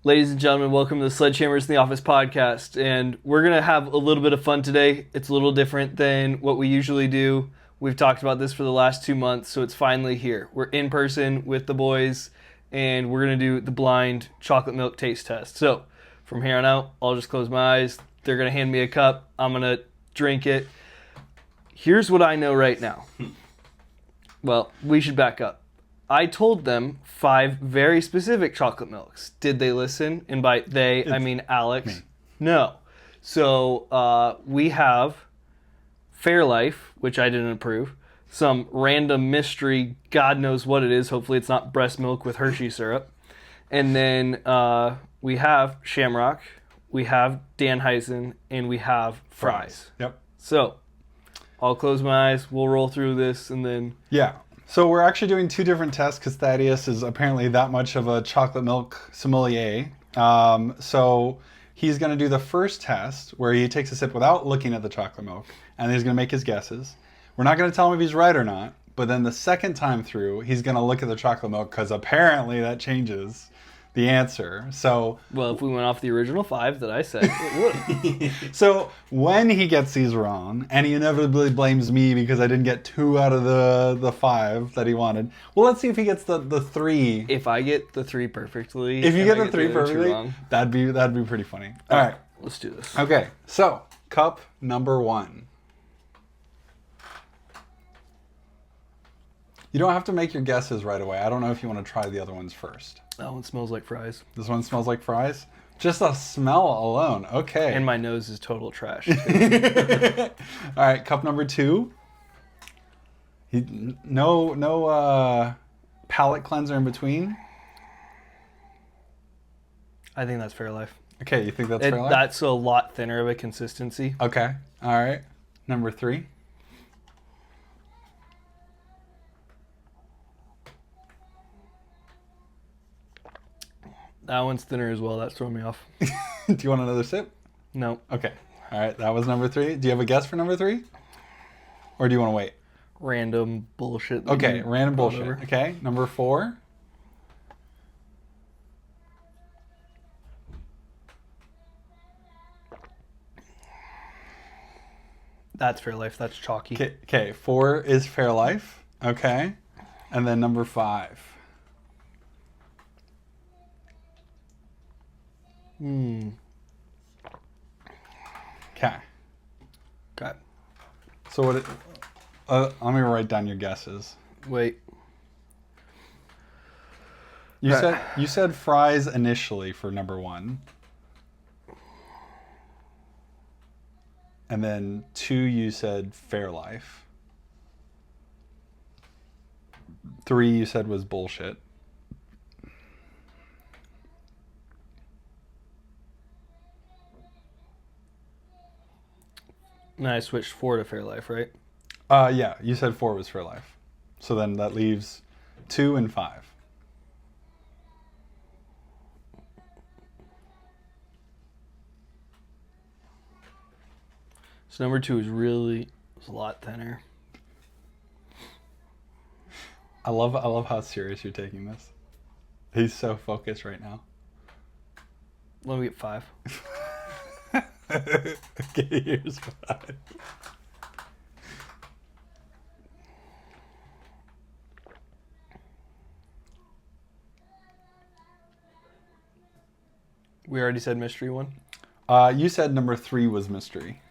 Ladies and gentlemen, welcome to the Sledgehammers in the Office podcast. And we're going to have a little bit of fun today. It's a little different than what we usually do. We've talked about this for the last 2 months, so it's finally here. We're in person with the boys, and we're going to do the blind chocolate milk taste test. So from here on out, I'll just close my eyes. They're going to hand me a cup. I'm going to drink it. Here's what I know right now. Well, we should back up. I told them 5 very specific chocolate milks. Did they listen? And by they, I mean Alex. Me. No. So we have Fairlife, which I didn't approve. Some random mystery, God knows what it is. Hopefully it's not breast milk with Hershey syrup. And then we have Shamrock, we have Danheisen, and we have Fries. Yep. So I'll close my eyes. We'll roll through this and then... Yeah. So we're actually doing 2 different tests because Thaddeus is apparently that much of a chocolate milk sommelier. So he's going to do the first test where he takes a sip without looking at the chocolate milk, and he's going to make his guesses. We're not going to tell him if he's right or not, but then the second time through, he's going to look at the chocolate milk because apparently that changes the answer. So, Well, if we went off the original 5 that I said, it would. so when he gets these wrong, and he inevitably blames me because I didn't get 2 out of the 5 that he wanted. Well, let's see if he gets the 3. If I get the 3 perfectly, If you and get I the 3 other 2 perfectly, wrong, that'd be pretty funny. All right. let's do this. Okay. So cup number 1. You don't have to make your guesses right away. I don't know if you want to try the other ones first. That one smells like fries. This one smells like fries? Just a smell alone. Okay. And my nose is total trash. All right, cup number 2. No palate cleanser in between. I think that's Fairlife. Okay, you think that's fair? That's a lot thinner of a consistency. Okay. All right. Number 3. That one's thinner as well. That's throwing me off. Do you want another sip? No. Okay. All right, that was number 3. Do you have a guess for number 3? Or do you want to wait? Random bullshit. Okay, random bullshit. Whatever. Okay, number 4. That's Fairlife. That's chalky. Okay, 4 is Fairlife. Okay. And then number 5. Hmm. Okay. Okay. So what? Let me write down your guesses. Wait. You said fries initially for number 1, and then 2 you said Fairlife. 3 you said was bullshit. And I switched 4 to Fairlife, right? Yeah, you said 4 was Fairlife. So then that leaves 2 and 5. So number 2 is really a lot thinner. I love how serious you're taking this. He's so focused right now. Let me get 5. Okay, here's 5. We already said mystery 1. You said number 3 was mystery.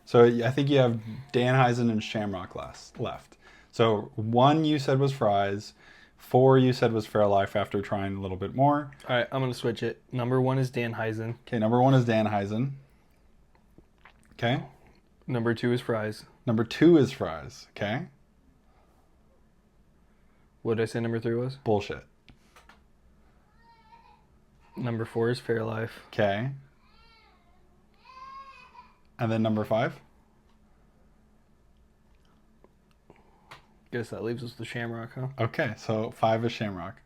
So I think you have Danheisen and Shamrock left. So 1 you said was fries. 4 you said was Fairlife after trying a little bit more. All right, I'm going to switch it. Number 1 is Danheisen. Okay, number 1 is Danheisen. Okay. Number 2 is fries. Number 2 is fries. Okay. What did I say number 3 was? Bullshit. Number 4 is Fairlife. Okay. And then number 5? Guess that leaves us with Shamrock, huh? Okay, so 5 is Shamrock.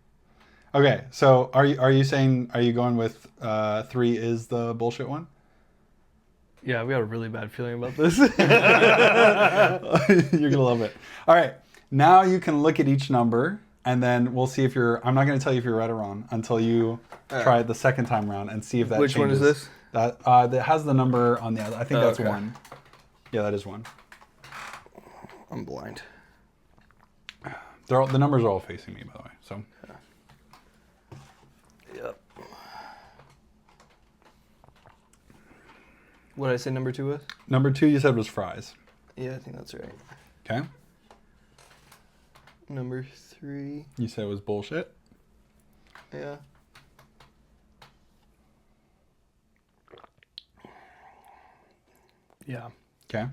Okay, so are you saying, are you going with 3 is the bullshit one? Yeah, we got a really bad feeling about this. You're going to love it. All right, now you can look at each number and then we'll see if you're. I'm not going to tell you if you're right or wrong until you try it the second time around and see if that Which changes. one is this? That has the number on the other. I think that's Okay. 1. Yeah, that is 1. I'm blind. The numbers are all facing me, by the way. So. Yep. What did I say number 2 was? Number 2 you said was fries. Yeah, I think that's right. Okay. Number 3. You said it was bullshit. Yeah. Yeah. Okay.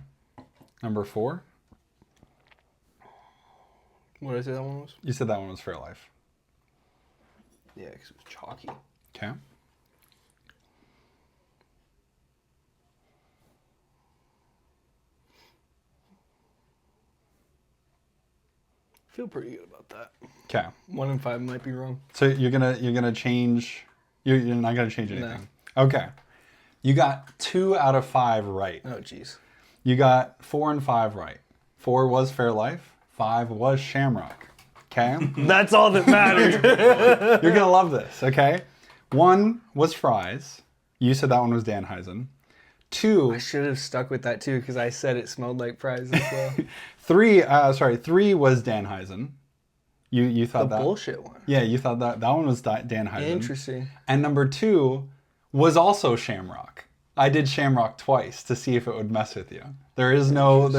Number 4. What did I say that one was? You said that one was Fairlife. Yeah, because it was chalky. Okay. Feel pretty good about that. Okay. 1 and 5 might be wrong. So you're gonna change. You're not gonna change anything. Okay. You got 2 out of 5 right. Oh, jeez. You got 4 and 5 right. 4 was Fairlife. 5 was Shamrock. Okay. That's all that matters. You're gonna love this. Okay. 1 was Fries. You said that one was Danheisen. 2. I should have stuck with that too because I said it smelled like fries as well. 3 was Danheisen. You thought The that bullshit one. Yeah, you thought that one was Danheisen. Interesting. And number 2 was also Shamrock. I did Shamrock twice to see if it would mess with you. There is no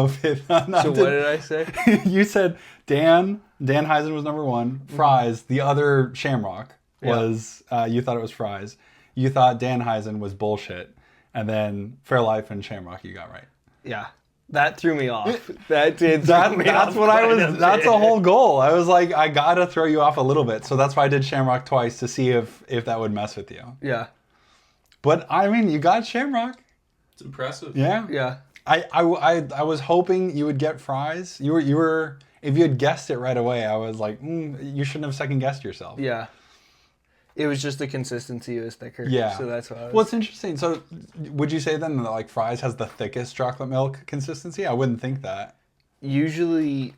fifth. So what did I say? You said Danheisen was number 1. Fries, the other Shamrock was you thought it was Fries. You thought Danheisen was bullshit. And then Fairlife and Shamrock you got right. Yeah. That threw me off. That did. That's what I was. That's a whole goal. I was like, I gotta throw you off a little bit. So that's why I did Shamrock twice to see if that would mess with you. Yeah. But I mean, you got Shamrock. It's impressive. Yeah. Yeah. I was hoping you would get Fries. You were. If you had guessed it right away, I was like, you shouldn't have second guessed yourself. Yeah. It was just the consistency was thicker. Yeah. So that's why I was... Well, it's interesting. So would you say then that like Fries has the thickest chocolate milk consistency? I wouldn't think that. Usually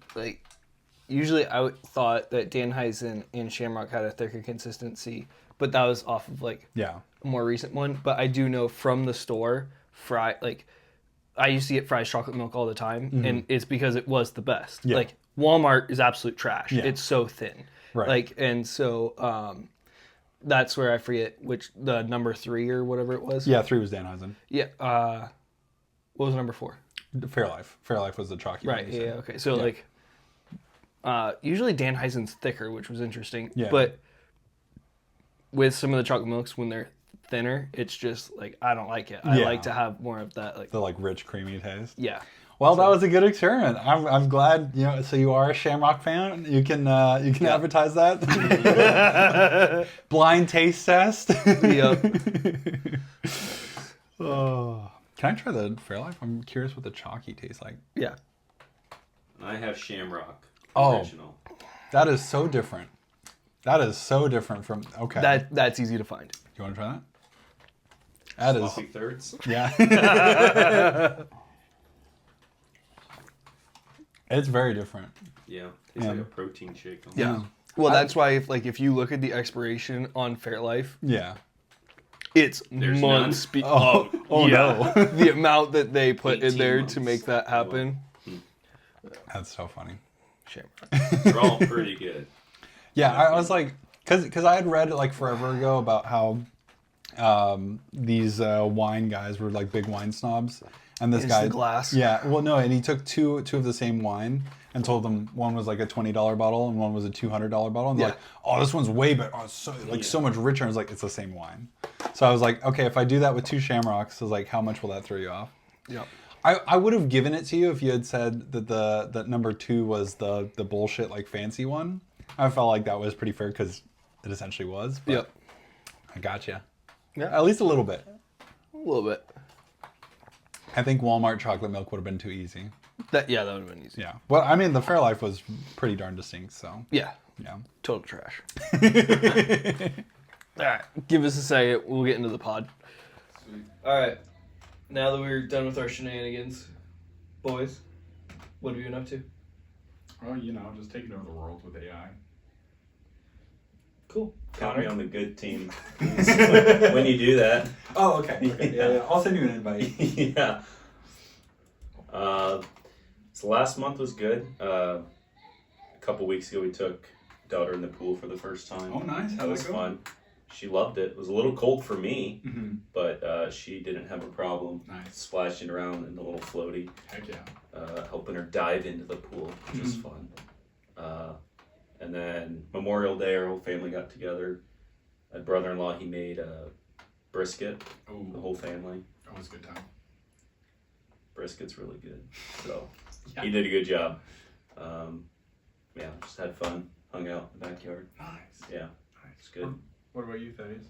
I thought that Danheisen and Shamrock had a thicker consistency, but that was off of like Yeah. a more recent one. But I do know from the store, I used to get Fries chocolate milk all the time, and it's because it was the best. Yeah. Like Walmart is absolute trash. Yeah. It's so thin. Right. And so that's where I forget which the number 3 or whatever it was. Yeah, 3 was Danheisen. Yeah. What was number 4? Fairlife. Fairlife was the chalky Right. one. you Yeah. said. Okay. So usually Danheisen's thicker, which was interesting. Yeah. But with some of the chocolate milks, when they're thinner, it's just like I don't like it. I Yeah. like to have more of that. Like The like rich, creamy taste. yeah. Well, that was a good experiment. I'm glad So you are a Shamrock fan. You can advertise that. Blind taste test. Yep. Oh, can I try the Fairlife? I'm curious what the chalky tastes like. Yeah. I have Shamrock. Oh. Original. That is so different. That is so different from. Okay. That's easy to find. You want to try that? That is. Sloppy thirds. Yeah. It's very different. Yeah. It's like a protein shake. Yeah. Well, that's why if you look at the expiration on Fairlife, Yeah. it's There's months. none? Oh no. The amount that they put in 18 there months. to make that happen. That's so funny. Shamrock. They're all pretty good. Yeah, I was like, because I had read like forever ago about how these wine guys were like big wine snobs, and this It's guy the glass. Yeah, well, no, and he took two of the same wine and told them one was like a $20 bottle and one was a $200 bottle, and they're Yeah. like, oh, this one's way better, oh, it's so much richer. And I was like, it's the same wine. So I was like, okay, if I do that with 2 Shamrocks, I was like, how much will that throw you off? Yeah. I would have given it to you if you had said that that number 2 was the bullshit like fancy one. I felt like that was pretty fair because it essentially was. But Yep. I got you. Yeah. At least a little bit. A little bit. I think Walmart chocolate milk would have been too easy. That would have been easy. Yeah. Well, I mean, the Fairlife was pretty darn distinct. So Yeah. yeah. Total trash. All right. Give us a second. We'll get into the pod. All right. Now that we're done with our shenanigans, boys, what have you been up to? Well, just taking over the world with AI. Cool. Count me on the good team when you do that. Oh, okay. Yeah. I'll send you an invite. Yeah. So last month was good. A couple weeks ago, we took daughter in the pool for the first time. Oh, nice. That was fun. She loved it. It was a little cold for me, Mm-hmm. but she didn't have a problem. Nice. Splashing around in the little floaty. Heck yeah. Helping her dive into the pool, which was fun. And then Memorial Day, our whole family got together. My brother-in-law, he made a brisket, Ooh. the whole family. That was a good time. Brisket's really good. So Yeah. he did a good job. Yeah, just had fun, hung out in the backyard. Nice. Yeah, it's good. What about you, Thaddeus?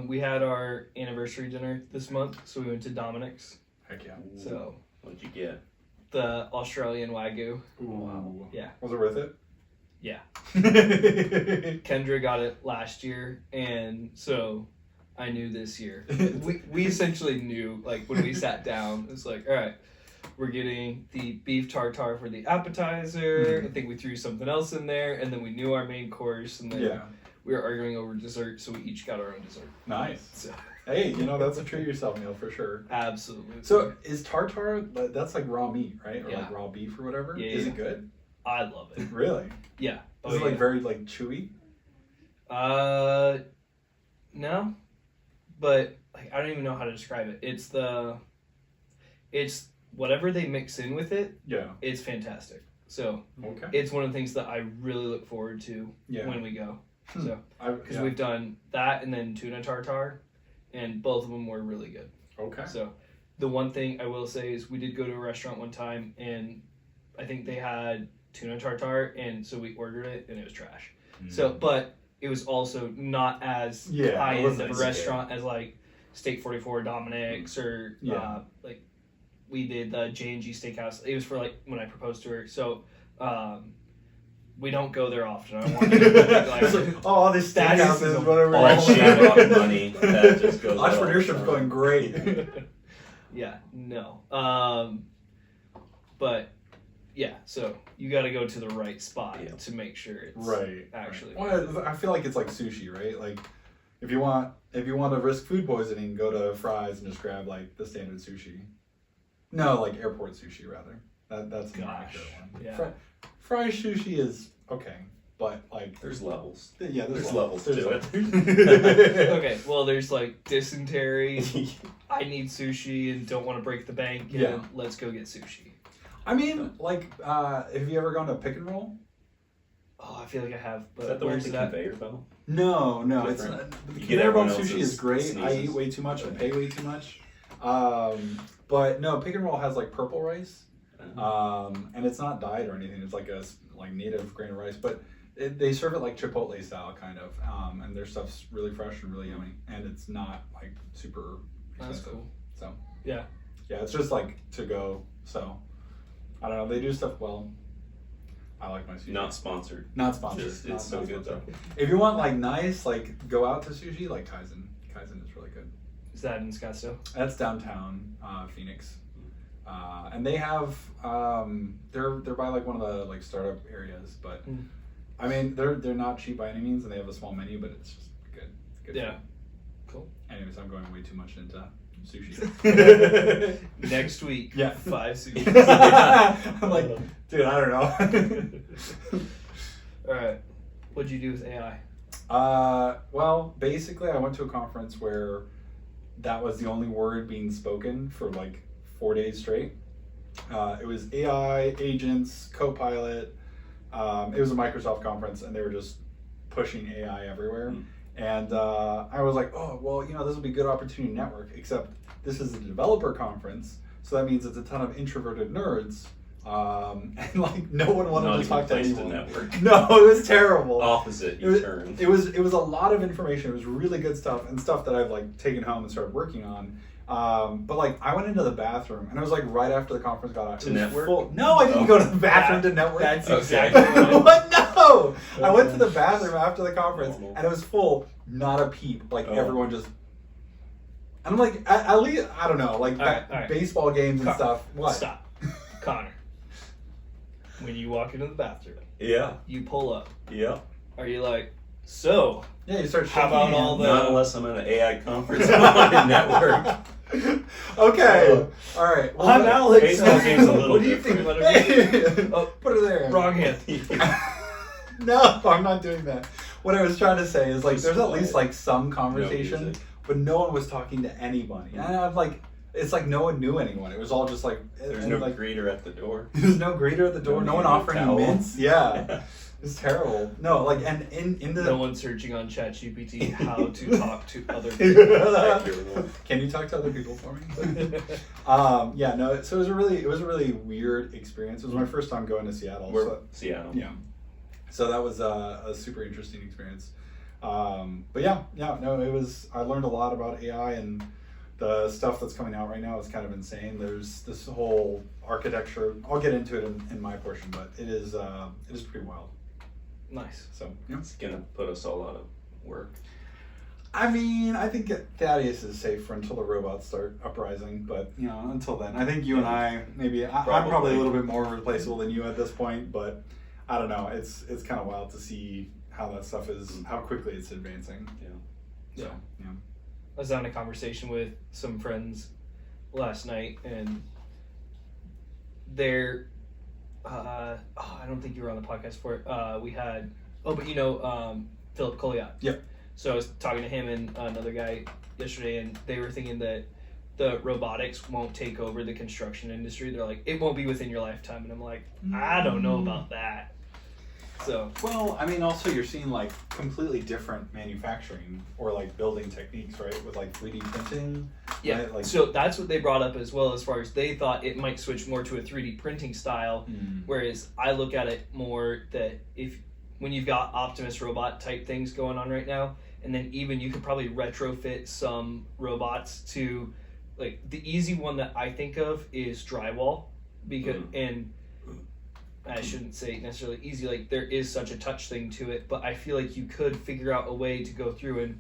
We had our anniversary dinner this month, so we went to Dominic's. Heck yeah. So What'd you get? the Australian Wagyu. Ooh. Wow. Yeah. Was it worth it? Yeah. Yeah. Kendra got it last year, and so I knew this year. we essentially knew, like, when we sat down, it's like, all right, we're getting the beef tartare for the appetizer. I think we threw something else in there, and then we knew our main course, and then we were arguing over dessert, so we each got our own dessert. Nice. So, Hey, that's a treat yourself meal for sure. absolutely. So is tartare, that's like raw meat, right? Or Yeah. like raw beef or whatever? Yeah, Is yeah. it good? I love it. Really? Yeah. Is it like very like chewy? No, but like, I don't even know how to describe it. It's whatever they mix in with it. Yeah. It's fantastic. So Okay. it's one of the things that I really look forward to Yeah. when we go. So because Yeah. we've done that and then tuna tartare, and both of them were really good. Okay. So the one thing I will say is we did go to a restaurant one time, and I think they had tuna tartare, and so we ordered it, and it was trash. So, but it was also not as Yeah, high it end wasn't of a as restaurant as like Steak 44 Dominic's or like we did the J&G Steakhouse. It was for like when I proposed to her. So we don't go there often. I don't want to like, all this Thaddeus steakhouses, is whatever. All that Shamrock money that just goes out. Entrepreneurship's going great. yeah, no. But yeah, so you got to go to the right spot to make sure it's Right. actually. Well, I feel like it's like sushi, right? Like if you want to risk food poisoning, go to Fry's and just grab like the standard sushi. No, like airport sushi rather. That's the more accurate one. Yeah. Fry's sushi is okay, but like There's levels. yeah, There's levels to it. Okay, well, there's like dysentery. I need sushi and don't want to break the bank. And Yeah. let's go get sushi. I mean, like, have you ever gone to Pick and Roll? Oh, I feel like I have. But Is that the one where's with the that? conveyor belt? No, it's Different. not. You get Conveyor belt everyone sushi else's is great. I sneezes. eat way too much and pay way too much. But no, Pick and Roll has like purple rice, and it's not dyed or anything. It's like a native grain of rice, but they serve it like Chipotle style kind of, and their stuff's really fresh and really yummy, and it's not like super expensive. That's cool. So Yeah. it's just like to go. So I don't know. They do stuff well. I like my sushi. Not sponsored. Not sponsored. Just, Not it's so good sponsored. though. If you want like nice, like go out to sushi, like Kaizen. Kaizen is really good. Is that in Scottsdale? That's downtown Phoenix, and they have they're by like one of the like startup areas, but I mean they're not cheap by any means, and they have a small menu, but it's just good. Good. Yeah. food. Cool. Anyways, I'm going way too much into sushi. Next week. Yeah. 5 sushi. I'm like, dude, I don't know. All right. What'd you do with AI? Well, basically, I went to a conference where that was the only word being spoken for like 4 days straight. It was AI, agents, Copilot. It was a Microsoft conference, and they were just pushing AI everywhere. And I was like, oh, well, this would be a good opportunity to network, except this is a developer conference, so that means it's a ton of introverted nerds. And like no one wanted Not to even talk to place to anyone. network. No, it was terrible. Opposite, you turn. It was a lot of information. It was really good stuff and stuff that I've like taken home and started working on. But like I went into the bathroom and it was like right after the conference got out. To network? No, I didn't go to the bathroom to network. That's Okay. exactly What? No! I went to the bathroom after the conference and it was full, not a peep. Like everyone just. And I'm like, at least I don't know, like All right. baseball games and stuff. What? Stop. Connor. when you walk into the bathroom, Yeah. you pull up. Yeah. Are you like, so? Yeah, you start How shaking about hands. all the- Not unless I'm at an AI conference on my network. Okay. All right. Well, I'm Alex. baseball game's a little What do you think different. about it? Oh, put it there. Wrong hand. No, I'm not doing that. What I was trying to say is like, Just there's at quiet. least like some conversation, music. but no one was talking to anybody. And I'm like, it's like no one knew anyone. It was all just like, There's and, no like, greeter at the door. there's no greeter at the door. No one No offering you towel. mints. Yeah, it's terrible. No, like, and in the No one searching on ChatGPT how to talk to other people. Can you talk to other people for me? Yeah, no. So it was a really weird experience. It was my first time going to Seattle. We're So, Seattle. yeah. So that was a super interesting experience. But yeah, no, it was. I learned a lot about AI, and the stuff that's coming out right now is kind of insane. There's this whole architecture. I'll get into it in my portion, but it is pretty wild. Nice. So yeah. It's gonna put us all out of work. I mean, I think Thaddeus is safe for until the robots start uprising, but you know, until then, I think you and I maybe I'm probably a Probably. little bit more replaceable than you at this point, but I don't know. It's kind of wild to see how that stuff is, how quickly it's advancing. Yeah. So, yeah. I was having a conversation with some friends last night, and they're I don't think you were on the podcast for it. We had but you know Philip Colliot. Yep. So I was talking to him and another guy yesterday, and they were thinking that the robotics won't take over the construction industry. They're like, it won't be within your lifetime, and I'm like, I don't know about that. So Well, I mean, also you're seeing like completely different manufacturing or like building techniques, right? With like 3D printing. yeah, Right? Like, so that's what they brought up as well, as far as they thought it might switch more to a 3D printing style. Whereas I look at it more that when you've got Optimus robot type things going on right now, and then even you could probably retrofit some robots to, like, the easy one that I think of is drywall, because and I shouldn't say necessarily easy, like there is such a touch thing to it, but I feel like you could figure out a way to go through and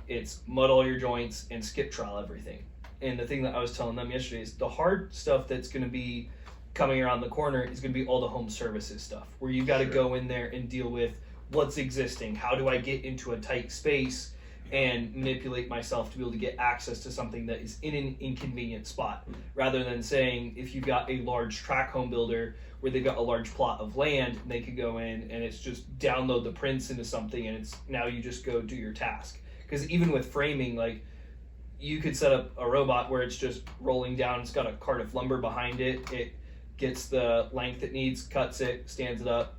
it's mud all your joints and skip trowel everything. And the thing that I was telling them yesterday is the hard stuff that's going to be coming around the corner is going to be all the home services stuff, where you got to go in there and deal with what's existing. How do I get into a tight space and manipulate myself to be able to get access to something that is in an inconvenient spot, rather than saying if you've got a large tract home builder where they've got a large plot of land, and they could go in and it's just download the prints into something, and it's now you just go do your task. Because even with framing, like, you could set up a robot where it's just rolling down, it's got a cart of lumber behind it, it gets the length it needs, cuts it, stands it up,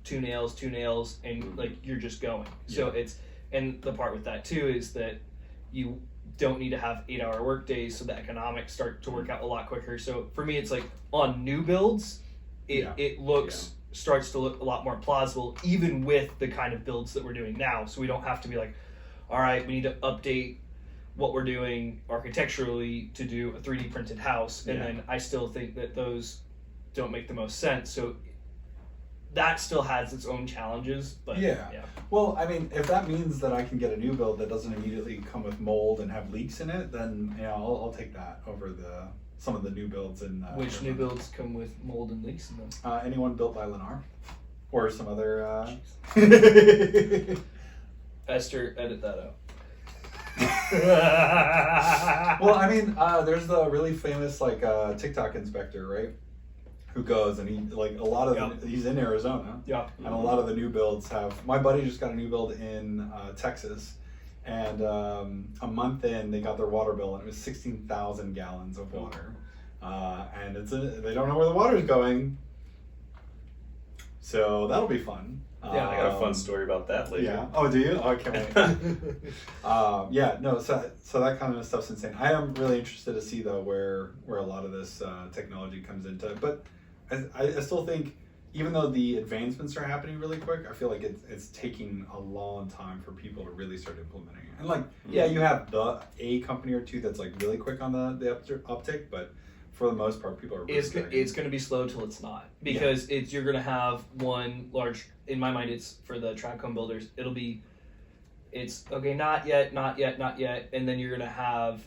two nails, and like you're just going. So it's, and the part with that too is that you don't need to have 8-hour work days, so the economics start to work out a lot quicker. So for me, it's like on new builds, it starts to look a lot more plausible, even with the kind of builds that we're doing now. So we don't have to be like, all right, we need to update what we're doing architecturally to do a 3D printed house. And then I still think that those don't make the most sense. So that still has its own challenges, but yeah. Well, I mean, if that means that I can get a new build that doesn't immediately come with mold and have leaks in it, then I'll take that over some of the new builds in. Which new builds come with mold and leaks in them? Anyone built by Lennar, or some other. Esther, edit that out. Well, I mean, there's the really famous TikTok inspector, right? Who goes and he he's in Arizona. Yeah. And a lot of the new builds have. My buddy just got a new build in Texas, and a month in they got their water bill and it was 16,000 gallons of water, and they don't know where the water's going. So that'll be fun. Yeah, I got a fun story about that later. Yeah. Oh, do you? Oh, I can't wait. Yeah. No. So that kind of stuff's insane. I am really interested to see though where a lot of this technology comes into it. But I still think, even though the advancements are happening really quick, I feel like it's taking a long time for people to really start implementing it. And you have a company or two that's like really quick on the uptick, but for the most part, people are. Really it's going to be slow till it's not, because you're going to have one large. In my mind, it's for the tract home builders. It's okay, not yet, and then you're going to have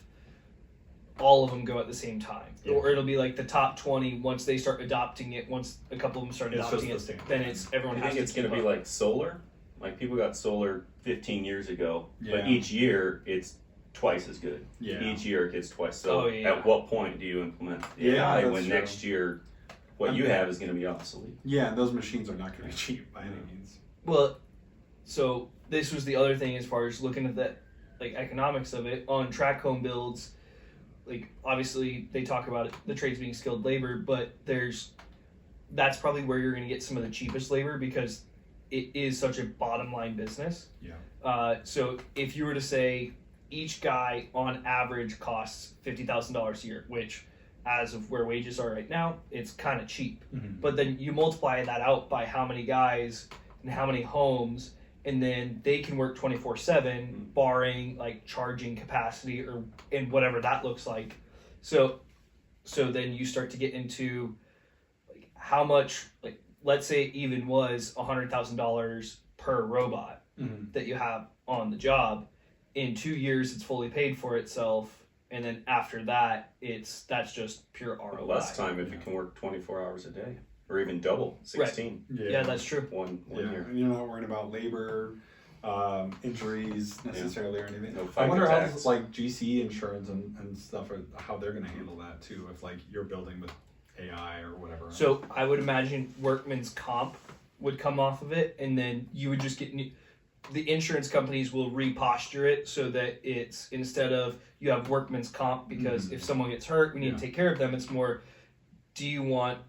all of them go at the same time, Yeah. or it'll be like the top 20 once they start adopting it. Once a couple of them start It's adopting just the it, same. then it's everyone I has think to it's going to keep be up. like solar. Like people got solar 15 years ago, but Yeah. each year it's twice as good. Yeah. Each year it gets twice. So Oh, yeah. at what point do you implement Yeah, AI that's when true. next year what you have is going to be obsolete? Yeah, and those machines are not going to be cheap by any means. Well, so this was the other thing as far as looking at the like economics of it on track home builds. Like obviously they talk about it, the trades being skilled labor, but that's probably where you're going to get some of the cheapest labor because it is such a bottom line business. Yeah. So if you were to say each guy on average costs $50,000 a year, which as of where wages are right now, it's kind of cheap. Mhm. But then you multiply that out by how many guys and how many homes, and then they can work 24/7, barring like charging capacity or and whatever that looks like. So then you start to get into like how much, like let's say it even was $100,000 per robot Mhm. that you have on the job. In 2 years, it's fully paid for itself, and then after that, that's just pure ROI. Less time if it can work 24 hours a day, or even double 16 Yeah, that's true. one Yeah, year. and you're not worried about labor, injuries necessarily or anything. No I wonder how attacks. like GC insurance and stuff are how they're going to handle that too. If like you're building with AI or whatever. So I would imagine workman's comp would come off of it, and then you would just get the insurance companies will reposture it so that it's instead of you have workman's comp because if someone gets hurt, we need to take care of them. It's more, do you want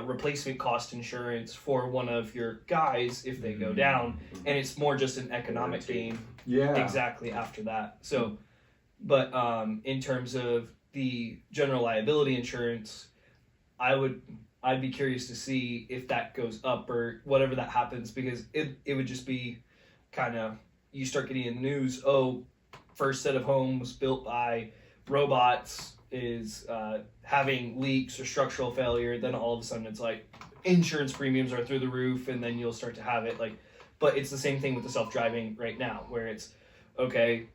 replacement cost insurance for one of your guys if they go down? And it's more just an economic gain. yeah, Exactly after that. So, but in terms of the general liability insurance, I'd be curious to see if that goes up or whatever that happens, because it would just be kind of, you start getting in the news, first set of homes built by robots is having leaks or structural failure, then all of a sudden it's like insurance premiums are through the roof, and then you'll start to have it like, but it's the same thing with the self-driving right now, where it's, okay,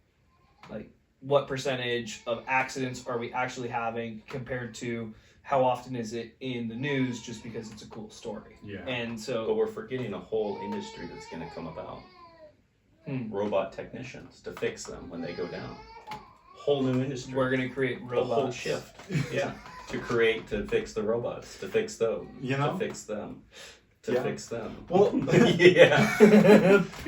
like what percentage of accidents are we actually having compared to how often is it in the news just because it's a cool story? Yeah. And But so, we're forgetting a whole industry that's going to come about. Robot technicians to fix them when they go down. Whole new industry. we're going to create a robots. whole shift. Yeah. To fix the robots, to fix them, You know? to fix them, to Yeah. fix them. Well, Yeah.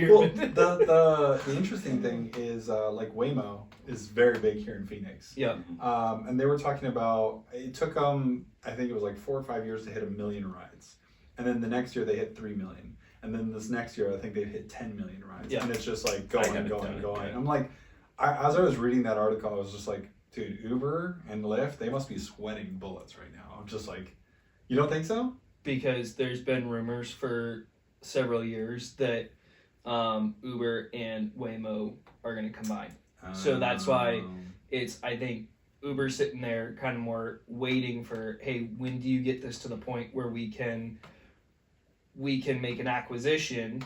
well, the interesting thing is like Waymo is very big here in Phoenix. Yeah. And they were talking about it took them, I think it was like 4 or 5 years to hit 1 million rides, and then the next year they hit 3 million, and then this next year I think they hit 10 million rides, Yeah. and it's just like I going, haven't going, done it going. yet. I'm like, as I was reading that article, I was just like, dude, Uber and Lyft, they must be sweating bullets right now. I'm just like, you don't think so? Because there's been rumors for several years that Uber and Waymo are going to combine. So that's why it's, I think Uber's sitting there kind of more waiting for, hey, when do you get this to the point where we can make an acquisition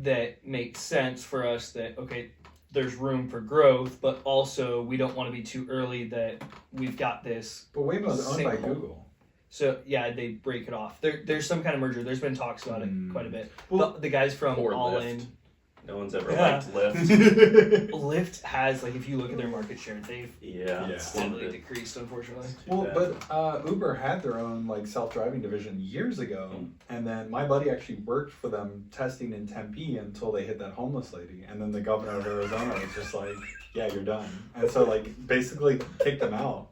that makes sense for us, that, okay, there's room for growth, but also we don't want to be too early that we've got this. But Waymo's owned by Sinkhole. Google. So yeah, they break it off. There's some kind of merger. There's been talks about it quite a bit. Well, the guys from Poor All Lyft. In, No one's ever Yeah. liked Lyft. Lyft has, like, if you look at their market share, they've Yeah. Yeah. steadily decreased, unfortunately. Well, bad. but Uber had their own like self-driving division years ago, and then my buddy actually worked for them testing in Tempe until they hit that homeless lady, and then the governor of Arizona was just like, "Yeah, you're done," and so like basically kicked them out.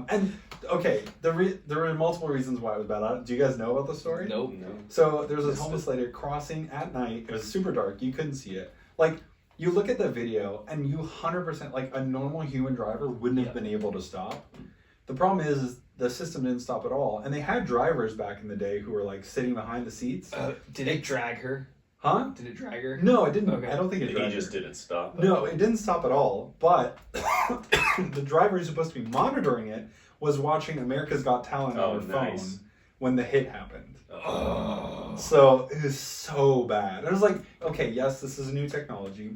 And okay, there were multiple reasons why it was bad. Do you guys know about the story? Nope. No. So there was this homeless lady crossing at night. It was super dark. You couldn't see it. Like, you look at the video and you 100%, like a normal human driver wouldn't have been able to stop. The problem is the system didn't stop at all. And they had drivers back in the day who were like sitting behind the seats. Did it drag her? Huh? Did it drag her? No, it didn't. Okay. I don't think it He dragged just her. didn't stop. No, it didn't stop at all. But the driver who's supposed to be monitoring it was watching America's Got Talent on her nice. phone when the hit happened. Oh. So it was so bad. I was like, okay, yes, this is a new technology,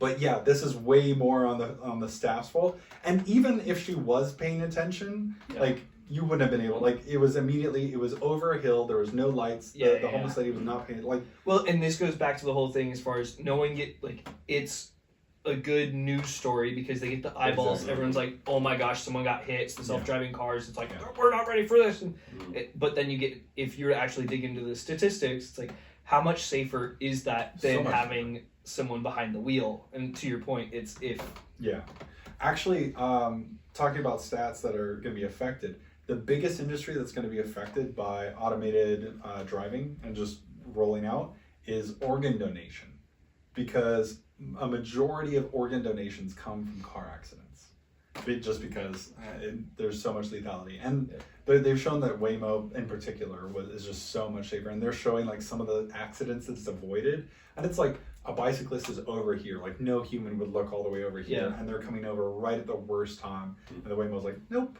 But yeah, this is way more on the staff's fault. And even if she was paying attention, like you wouldn't have been able. Like it was over a hill. There was no lights. The homeless lady was not paying. Like well, and this goes back to the whole thing as far as no one it's a good news story because they get the eyeballs. Exactly. Everyone's like, oh my gosh, someone got hit. It's the self-driving cars. It's like we're not ready for this. And but then if you were to actually dig into the statistics, it's like how much safer is that than having someone behind the wheel? And to your point, it's if actually talking about stats that are going to be affected. The biggest industry that's going to be affected by automated driving and just rolling out is organ donation, because a majority of organ donations come from car accidents, just because there's so much lethality. And they've shown that Waymo in particular is just so much safer, and they're showing like some of the accidents that's avoided, and it's like a bicyclist is over here, like no human would look all the way over here, and they're coming over right at the worst time, and the Waymo's like nope,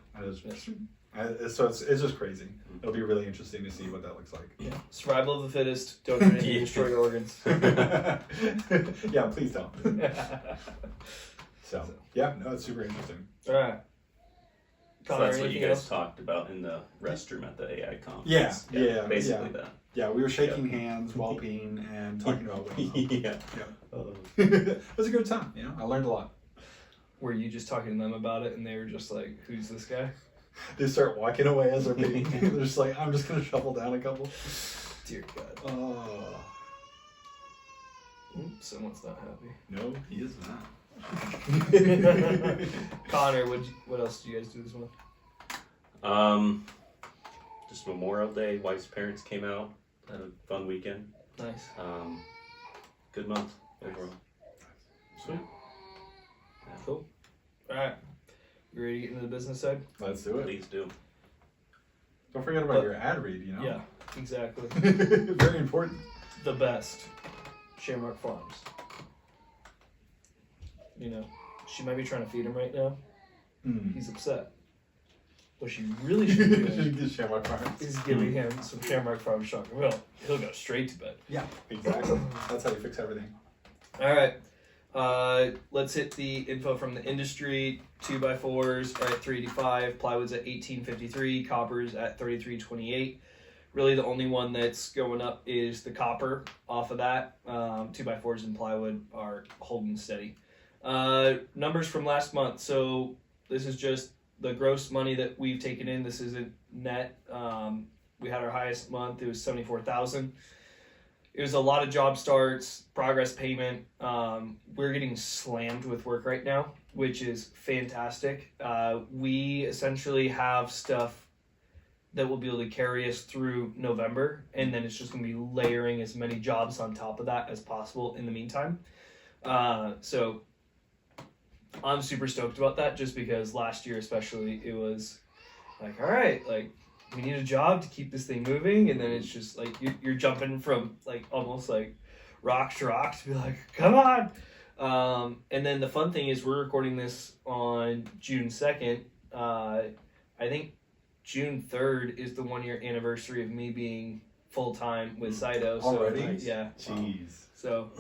so it's just crazy. It'll be really interesting to see what that looks like. Survival of the fittest. Don't destroy your organs. Yeah, please don't. So it's super interesting. All right. So that's what you guys talked about in the restroom at the AI conference. Basically that. Yeah, we were shaking hands while peeing and talking about what it was a good time. I learned a lot. Were you just talking to them about it and they were just like, who's this guy? They start walking away as they're peeing. They're just like, I'm just going to shovel down a couple. Dear God. Oh. Oops, someone's not happy. No, he is not. Connor, what else did you guys do this month? Just Memorial Day. Wife's parents came out. Had a fun weekend. Nice. Good month overall. Sweet. Cool. All right. You ready to get into the business side? Let's do it. Please do. Don't forget about your ad read, Yeah, exactly. Very important. The best. Shamrock Farms. She might be trying to feed him right now. He's upset. What she really should be doing Shamrock Farms is giving him some Shamrock Farms chocolate milk. He'll go straight to bed. Yeah, exactly. That's how you fix everything. All right. Let's hit the info from the industry. 2x4s are at $385, plywood's at $18.53, copper's at $33.28. Really, the only one that's going up is the copper. Off of that, 2x4s and plywood are holding steady. Numbers from last month. So this is just the gross money that we've taken in. This isn't net. We had our highest month. It was $74,000. It was a lot of job starts, progress payment. We're getting slammed with work right now, which is fantastic. We essentially have stuff that will be able to carry us through November, and then it's just going to be layering as many jobs on top of that as possible in the meantime. So I'm super stoked about that, just because last year especially, it was like, all right, like, we need a job to keep this thing moving, and then it's just like you're jumping from like almost like rock to rock to be like, come on. And then the fun thing is we're recording this on June 2nd. I think June 3rd is the 1 year anniversary of me being full time with Saito. Already? Yeah. Jeez. So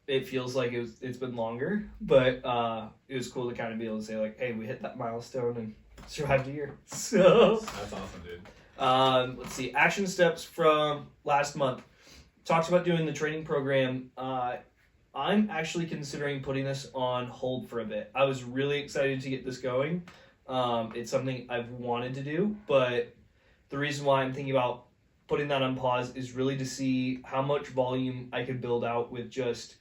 it feels like it's been longer, but it was cool to kind of be able to say like, hey, we hit that milestone and survived a year. So that's awesome, dude. Let's see, action steps from last month. Talked about doing the training program. I'm actually considering putting this on hold for a bit. I was really excited to get this going. It's something I've wanted to do, but the reason why I'm thinking about putting that on pause is really to see how much volume I could build out with just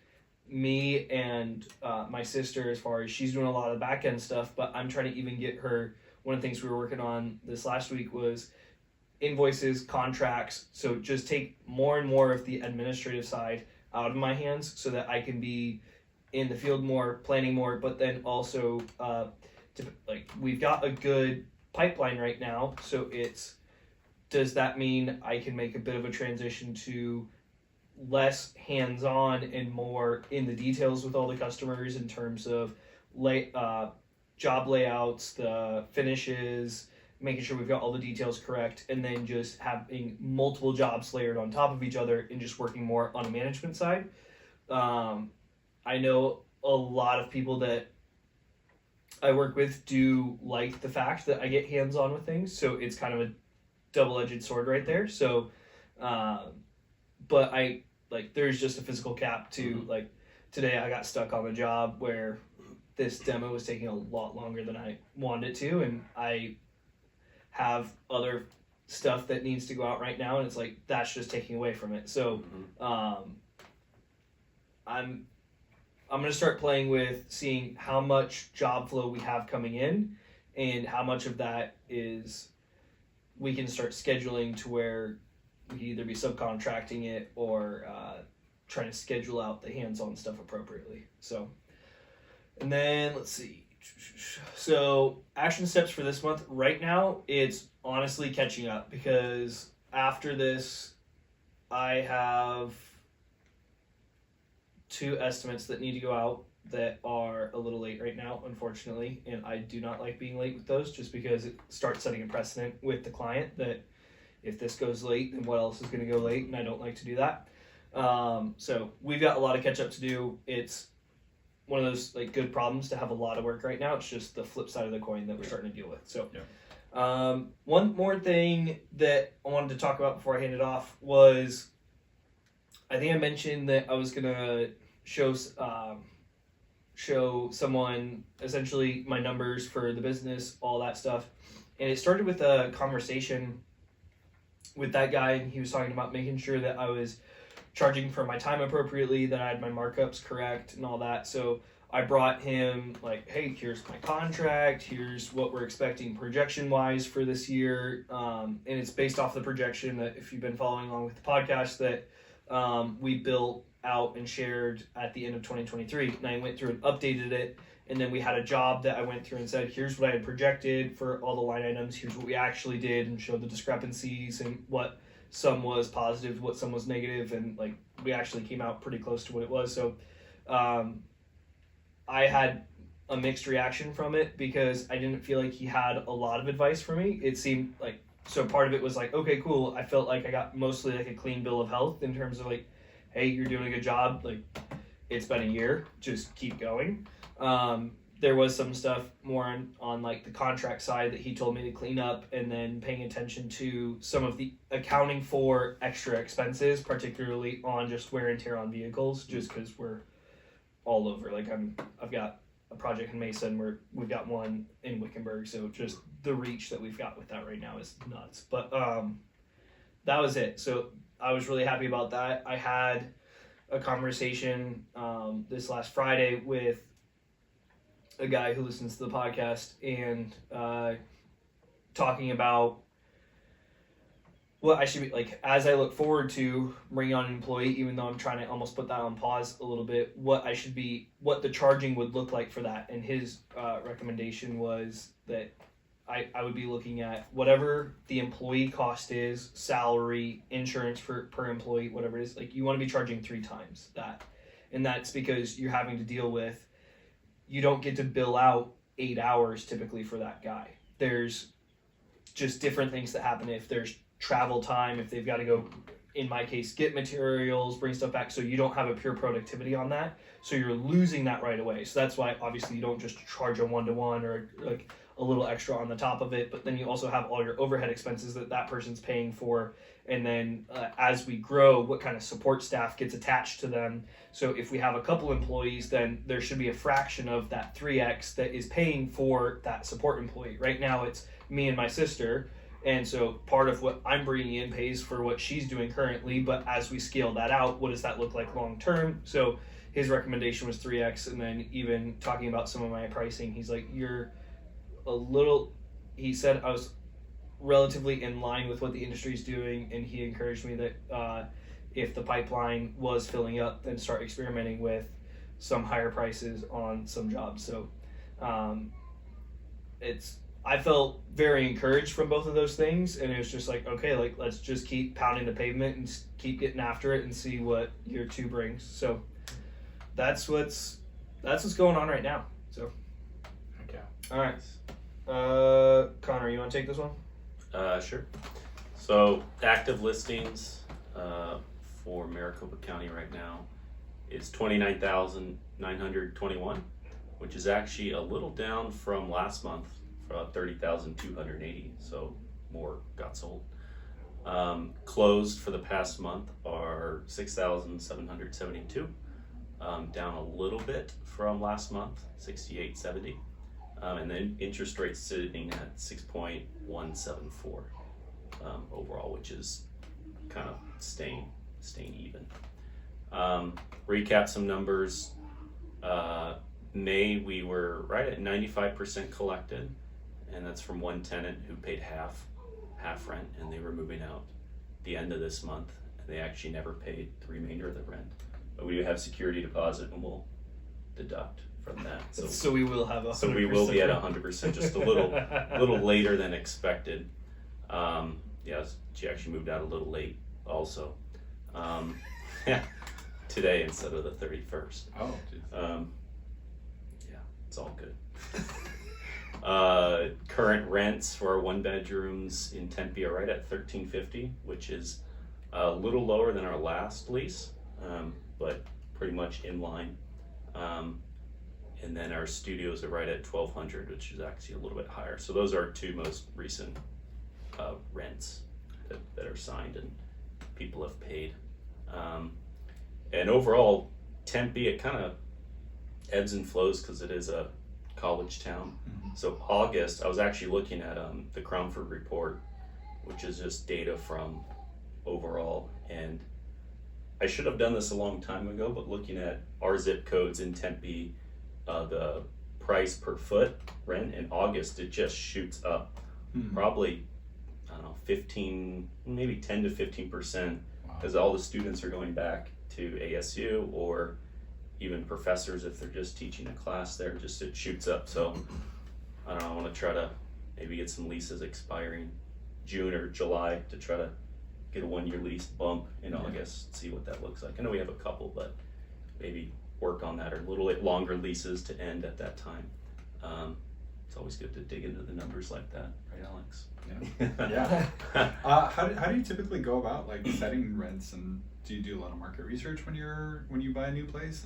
me and my sister, as far as she's doing a lot of the back end stuff, but I'm trying to even get her. One of the things we were working on this last week was invoices, contracts. So just take more and more of the administrative side out of my hands so that I can be in the field more, planning more, but then also we've got a good pipeline right now. So does that mean I can make a bit of a transition to less hands-on and more in the details with all the customers in terms of job layouts, the finishes, making sure we've got all the details correct, and then just having multiple jobs layered on top of each other and just working more on a management side? I know a lot of people that I work with do like the fact that I get hands-on with things, so it's kind of a double-edged sword right there. So, but I like there's just a physical cap to like today I got stuck on the job where this demo was taking a lot longer than I wanted it to, and I have other stuff that needs to go out right now, and it's like that's just taking away from it. So, I'm going to start playing with seeing how much job flow we have coming in and how much of that is we can start scheduling to where we can either be subcontracting it or trying to schedule out the hands-on stuff appropriately. So, and then let's see. So action steps for this month. Right now, it's honestly catching up because after this, I have 2 estimates that need to go out that are a little late right now, unfortunately, and I do not like being late with those just because it starts setting a precedent with the client that if this goes late, then what else is going to go late, and I don't like to do that. So we've got a lot of catch up to do. It's one of those like good problems to have a lot of work right now. It's just the flip side of the coin that we're starting to deal with. So one more thing that I wanted to talk about before I hand it off was I think I mentioned that I was going to show someone essentially my numbers for the business, all that stuff. And it started with a conversation with that guy, and he was talking about making sure that I was charging for my time appropriately, that I had my markups correct and all that. So I brought him like, hey, here's my contract, here's what we're expecting projection wise for this year. And it's based off the projection that if you've been following along with the podcast that we built out and shared at the end of 2023, and I went through and updated it, and then we had a job that I went through and said, here's what I had projected for all the line items, here's what we actually did, and showed the discrepancies and what some was positive, what some was negative, and like we actually came out pretty close to what it was. So I had a mixed reaction from it because I didn't feel like he had a lot of advice for me. It seemed like, so part of it was like, okay, cool. I felt like I got mostly like a clean bill of health in terms of like, hey, you're doing a good job. Like, it's been a year. Just keep going. There was some stuff more on like the contract side that he told me to clean up, and then paying attention to some of the accounting for extra expenses, particularly on just wear and tear on vehicles, just because we're all over. Like I've got a project in Mason where we've got one in Wickenburg, so just the reach that we've got with that right now is nuts. But that was it. So I was really happy about that. I had a conversation this last Friday with a guy who listens to the podcast, and talking about what I should be like as I look forward to bringing on an employee, even though I'm trying to almost put that on pause a little bit, what the charging would look like for that. And his recommendation was that I would be looking at whatever the employee cost is, salary, insurance per employee, whatever it is, like you want to be charging 3 times that. And that's because you're having to deal with, you don't get to bill out 8 hours typically for that guy. There's just different things that happen if there's travel time, if they've got to go, in my case, get materials, bring stuff back, so you don't have a pure productivity on that. So you're losing that right away. So that's why obviously you don't just charge a 1-to-1 or like a little extra on the top of it, but then you also have all your overhead expenses that person's paying for. And then as we grow, what kind of support staff gets attached to them. So if we have a couple employees, then there should be a fraction of that 3x that is paying for that support employee. Right now it's me and my sister, and so part of what I'm bringing in pays for what she's doing currently, but as we scale that out, what does that look like long term? So his recommendation was 3x, and then even talking about some of my pricing, he's like, he said I was relatively in line with what the industry is doing, and he encouraged me that if the pipeline was filling up, then start experimenting with some higher prices on some jobs. So I felt very encouraged from both of those things, and it was just like, okay, like let's just keep pounding the pavement and keep getting after it and see what year 2 brings. So that's what's going on right now. So Okay. all right, Connor, you want to take this one? Sure. So active listings for Maricopa County right now is 29,921, which is actually a little down from last month, 30,280. So more got sold. Closed for the past month are 6,772, down a little bit from last month, 6,870. And then interest rates sitting at 6.174 overall, which is kind of staying even. Recap some numbers. May we were right at 95% collected, and that's from one tenant who paid half rent, and they were moving out the end of this month, and they actually never paid the remainder of the rent. But we do have security deposit, and we'll deduct from that. So we will have 100%. So we will be at 100%, just a little later than expected. Yeah, she actually moved out a little late also. Today instead of the 31st. Oh, geez. Yeah, it's all good. Current rents for our 1-bedrooms in Tempe are right at $1,350, which is a little lower than our last lease, but pretty much in line. And then our studios are right at $1,200, which is actually a little bit higher. So those are our two most recent rents that are signed and people have paid. And overall, Tempe, it kind of ebbs and flows because it is a college town. Mm-hmm. So August, I was actually looking at the Cromford report, which is just data from overall. And I should have done this a long time ago, but looking at our zip codes in Tempe, the price per foot rent in August, it just shoots up. Mm-hmm. Probably, I don't know, 15, maybe 10 to 15%, because all the students are going back to ASU, or even professors if they're just teaching a class there, just it shoots up. So I don't know, I want to try to maybe get some leases expiring June or July to try to get a 1-year lease bump in August, see what that looks like. I know we have a couple, but maybe work on that, or a little bit longer leases to end at that time. It's always good to dig into the numbers like that, right, Alex? Yeah. How do you typically go about like setting rents, and do you do a lot of market research when you buy a new place,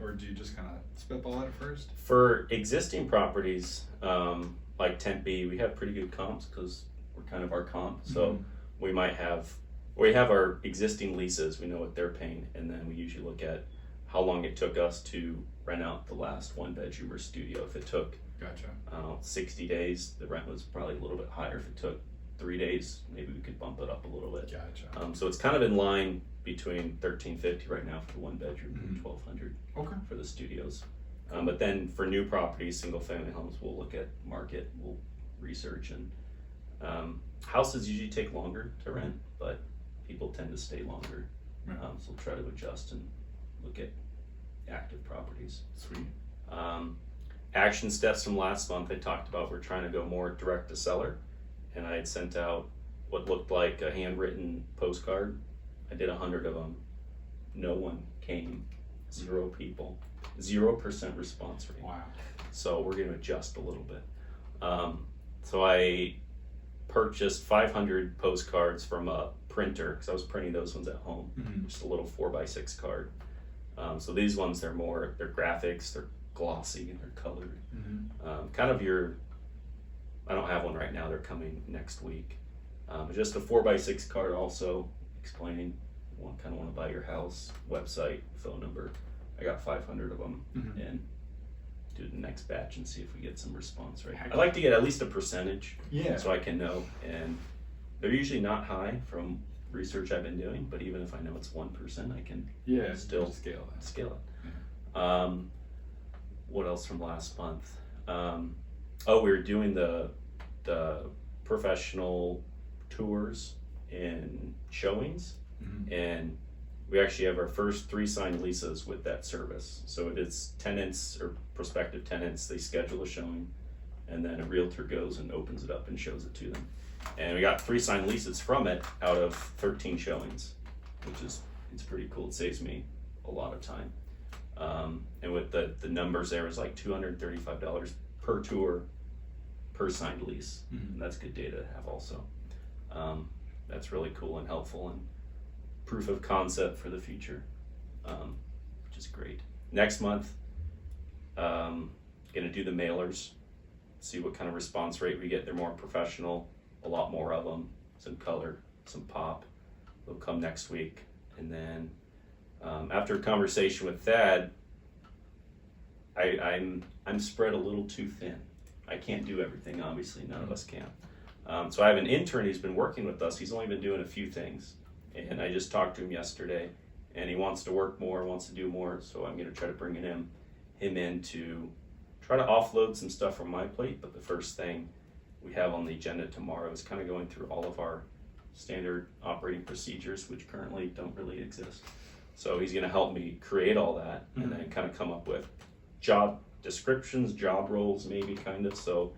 or do you just kind of spitball it at first? For existing properties, like Tempe, we have pretty good comps because we're kind of our comp. So we have our existing leases, we know what they're paying, and then we usually look at how long it took us to rent out the last 1-bedroom or studio. If it took 60 days, the rent was probably a little bit higher. If it took 3 days, maybe we could bump it up a little bit. So it's kind of in line between $1,350 right now for the 1-bedroom and $1,200 for the studios. But then for new properties, single family homes, we'll look at market, we'll research, and houses usually take longer to rent, but people tend to stay longer. So we'll try to adjust and look at active properties. Sweet. Action steps from last month, I talked about we're trying to go more direct to seller, and I had sent out what looked like a handwritten postcard. I did 100 of them. No one came. 0 people. 0% response rate. Wow. So we're going to adjust a little bit. So I purchased 500 postcards from a printer, because I was printing those ones at home. Just a little 4x6 card. So these ones, they're graphics, they're glossy, and they're colored. Kind of I don't have one right now, they're coming next week. Just a 4x6 card also explaining, kind of want to buy your house, website, phone number. I got 500 of them, and do the next batch and see if we get some response rate. I like to get at least a percentage, so I can know, and they're usually not high from research I've been doing, but even if I know it's 1%, I can still scale it. What else from last month? We were doing the professional tours and showings, and we actually have our first 3 signed leases with that service. So it is tenants or prospective tenants, they schedule a showing, and then a realtor goes and opens it up and shows it to them. And we got 3 signed leases from it out of 13 showings, which is, it's pretty cool. It saves me a lot of time. And with the numbers there, was like $235 per tour per signed lease. And that's good data to have also. That's really cool and helpful, and proof of concept for the future, which which is great. Next month, gonna do the mailers, see what kind of response rate we get. They're more professional, a lot more of them, some color, some pop. They'll come next week. And then after a conversation with Thad, I'm spread a little too thin. I can't do everything, obviously, none of us can. So I have an intern who's been working with us. He's only been doing a few things. And I just talked to him yesterday, and he wants to work more, wants to do more, so I'm gonna try to bring him in to try to offload some stuff from my plate. But the first thing we have on the agenda tomorrow is kind of going through all of our standard operating procedures, which currently don't really exist. So he's gonna help me create all that and then kind of come up with job descriptions, job roles maybe kind of, so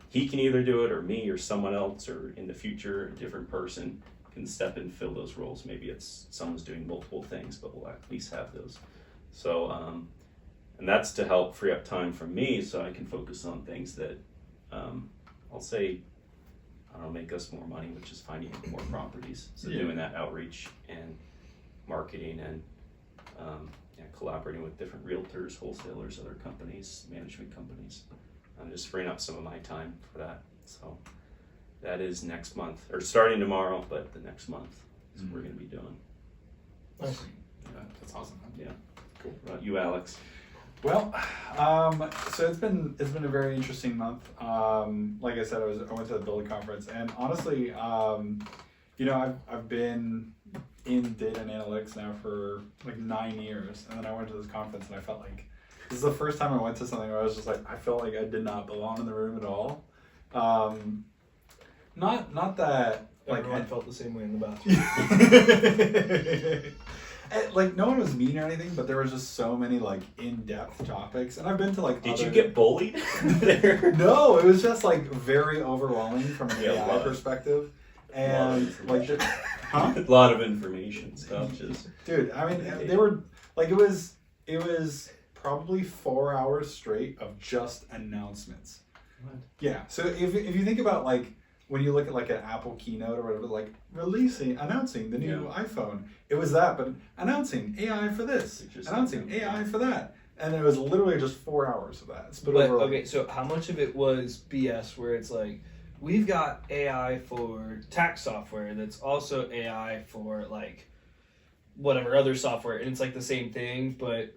he can either do it or me or someone else, or in the future a different person can step in and fill those roles. Maybe it's someone's doing multiple things, but we'll at least have those. So and that's to help free up time for me so I can focus on things that I'll say, I don't know, make us more money, which is finding more properties. So doing that outreach and marketing and collaborating with different realtors, wholesalers, other companies, management companies. I'm just freeing up some of my time for that. So that is next month, or starting tomorrow, but the next month is what we're going to be doing. Nice. Yeah. That's awesome. Yeah. Cool. What about you, Alex? Well, so it's been a very interesting month. Like I said, I went to the Build conference, and honestly, I've been in data and analytics now for like 9 years, and then I went to this conference, and I felt like this is the first time I went to something where I was just like, I felt like I did not belong in the room at all. Not that like Everyone felt the same way in the bathroom. Like no one was mean or anything, but there was just so many like in-depth topics, and I've been to like. Did you get bullied there? No, it was just like very overwhelming from an Yeah, AI perspective, and like, a lot of information stuff. Just dude, I mean, they were like, it was probably 4 hours straight of just announcements. What? Yeah, so if you think about like when you look at like an Apple keynote or whatever, like announcing the new iPhone, it was that, but announcing AI for this, announcing AI for that. And it was literally just 4 hours of that. But okay, so how much of it was BS where it's like, we've got AI for tax software that's also AI for like whatever other software, and it's like the same thing, but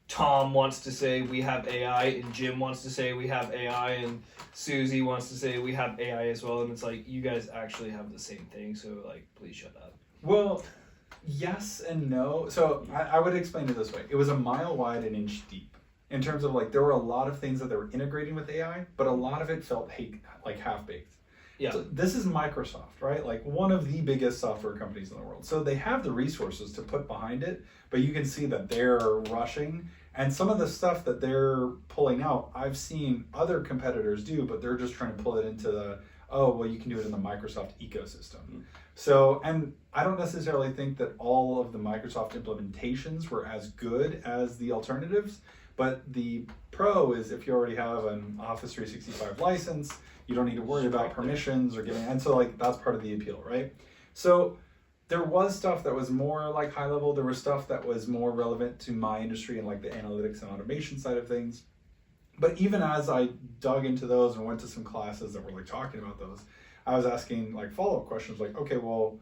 Tom wants to say we have AI, and Jim wants to say we have AI, and Susie wants to say we have AI as well, and it's like, you guys actually have the same thing, so like, please shut up. Well, yes and no. So I would explain it this way. It was a mile wide, an inch deep. In terms of like, there were a lot of things that they were integrating with AI, but a lot of it felt like half-baked. Yeah. So this is Microsoft, right? Like one of the biggest software companies in the world. So they have the resources to put behind it, but you can see that they're rushing. And some of the stuff that they're pulling out, I've seen other competitors do, but they're just trying to pull it into the, oh, well, you can do it in the Microsoft ecosystem. Mm-hmm. So, and I don't necessarily think that all of the Microsoft implementations were as good as the alternatives, but the pro is if you already have an Office 365 license, you don't need to worry about permissions or giving, and so like that's part of the appeal, right? So there was stuff that was more like high level, there was stuff that was more relevant to my industry and like the analytics and automation side of things. But even as I dug into those and went to some classes that were like talking about those, I was asking like follow-up questions like, okay, well,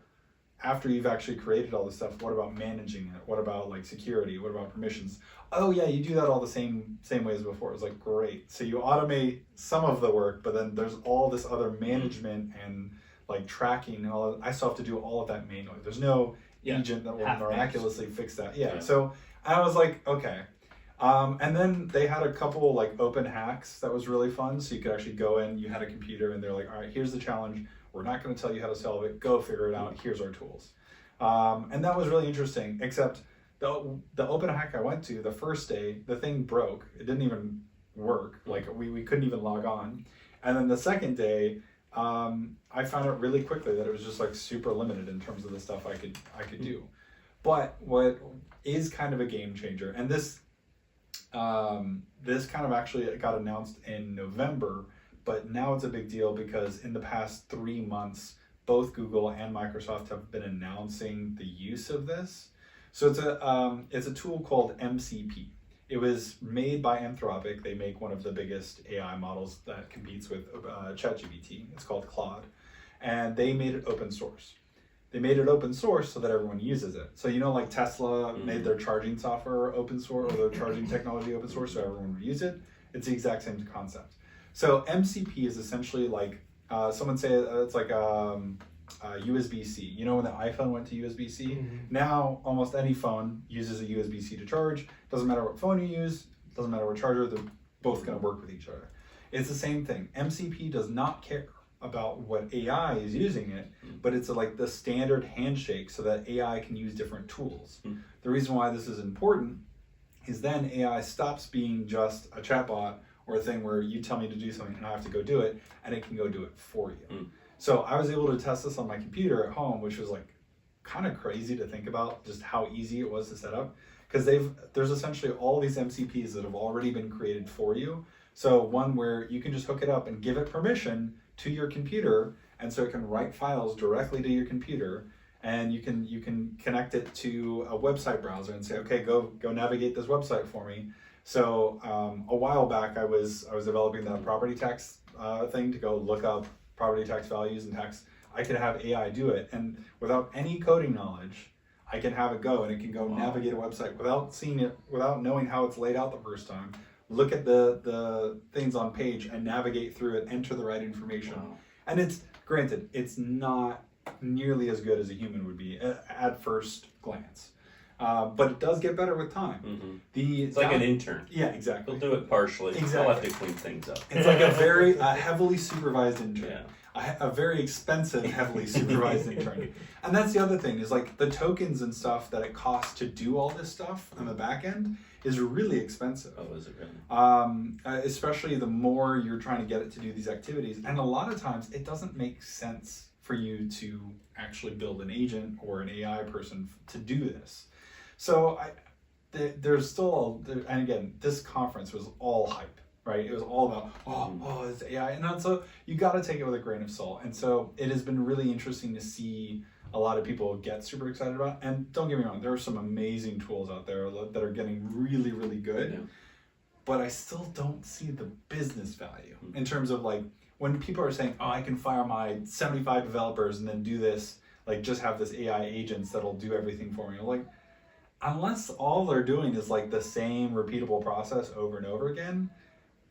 after you've actually created all this stuff, what about managing it? What about like security? What about permissions? Oh yeah, you do that all the same way as before. It was like, great. So you automate some of the work, but then there's all this other management and like tracking and all of, I still have to do all of that manually. There's no agent that will miraculously fix that. Yeah. So I was like, okay. And then they had a couple like open hacks that was really fun. So you could actually go in, you had a computer and they're like, all right, here's the challenge. We're not going to tell you how to solve it. Go figure it out. Here's our tools. And that was really interesting, except the open hack I went to the first day, the thing broke. It didn't even work. Like we couldn't even log on. And then the second day, I found out really quickly that it was just like super limited in terms of the stuff I could do. But what is kind of a game changer, and this kind of actually got announced in November, but now it's a big deal because in the past 3 months, both Google and Microsoft have been announcing the use of this. So it's a tool called MCP. It was made by Anthropic. They make one of the biggest AI models that competes with ChatGPT. It's called Claude. And they made it open source. They made it open source so that everyone uses it. So like Tesla made their charging software open source, or their charging technology open source so everyone would use it. It's the exact same concept. So MCP is essentially like, someone say it's like USB-C. When the iPhone went to USB-C, now almost any phone uses a USB-C to charge. Doesn't matter what phone you use, doesn't matter what charger, they're both going to work with each other. It's the same thing. MCP does not care about what AI is using it, but it's like the standard handshake so that AI can use different tools. The reason why this is important is then AI stops being just a chatbot or a thing where you tell me to do something and I have to go do it, and it can go do it for you. So I was able to test this on my computer at home, which was like kind of crazy to think about just how easy it was to set up, because there's essentially all these MCPs that have already been created for you. So one where you can just hook it up and give it permission to your computer, and so it can write files directly to your computer, and you can connect it to a website browser and say, okay, go navigate this website for me. So a while back I was developing that property tax thing to go look up property tax values and tax. I could have AI do it, and without any coding knowledge, I can have it go, and it can go navigate a website without seeing it, without knowing how it's laid out the first time. Look at the things on page and navigate through it, enter the right information. And it's granted, it's not nearly as good as a human would be at first glance. But it does get better with time. It's like an intern. Yeah, exactly. They'll do it partially. Exactly. They'll have to clean things up. It's like a very heavily supervised intern. Yeah. A very expensive, heavily supervised intern. And that's the other thing, is like the tokens and stuff that it costs to do all this stuff on the back end is really expensive. Oh, is it really? Especially the more you're trying to get it to do these activities. And a lot of times it doesn't make sense for you to actually build an agent or an AI person to do this. So there's still, and again, this conference was all hype. Right? It was all about, it's AI. And so you got to take it with a grain of salt. And so it has been really interesting to see a lot of people get super excited about it. And don't get me wrong, there are some amazing tools out there that are getting really, really good. Yeah. But I still don't see the business value in terms of like, when people are saying, I can fire my 75 developers and then do this, like just have this AI agents that'll do everything for me. Like, unless all they're doing is like the same repeatable process over and over again,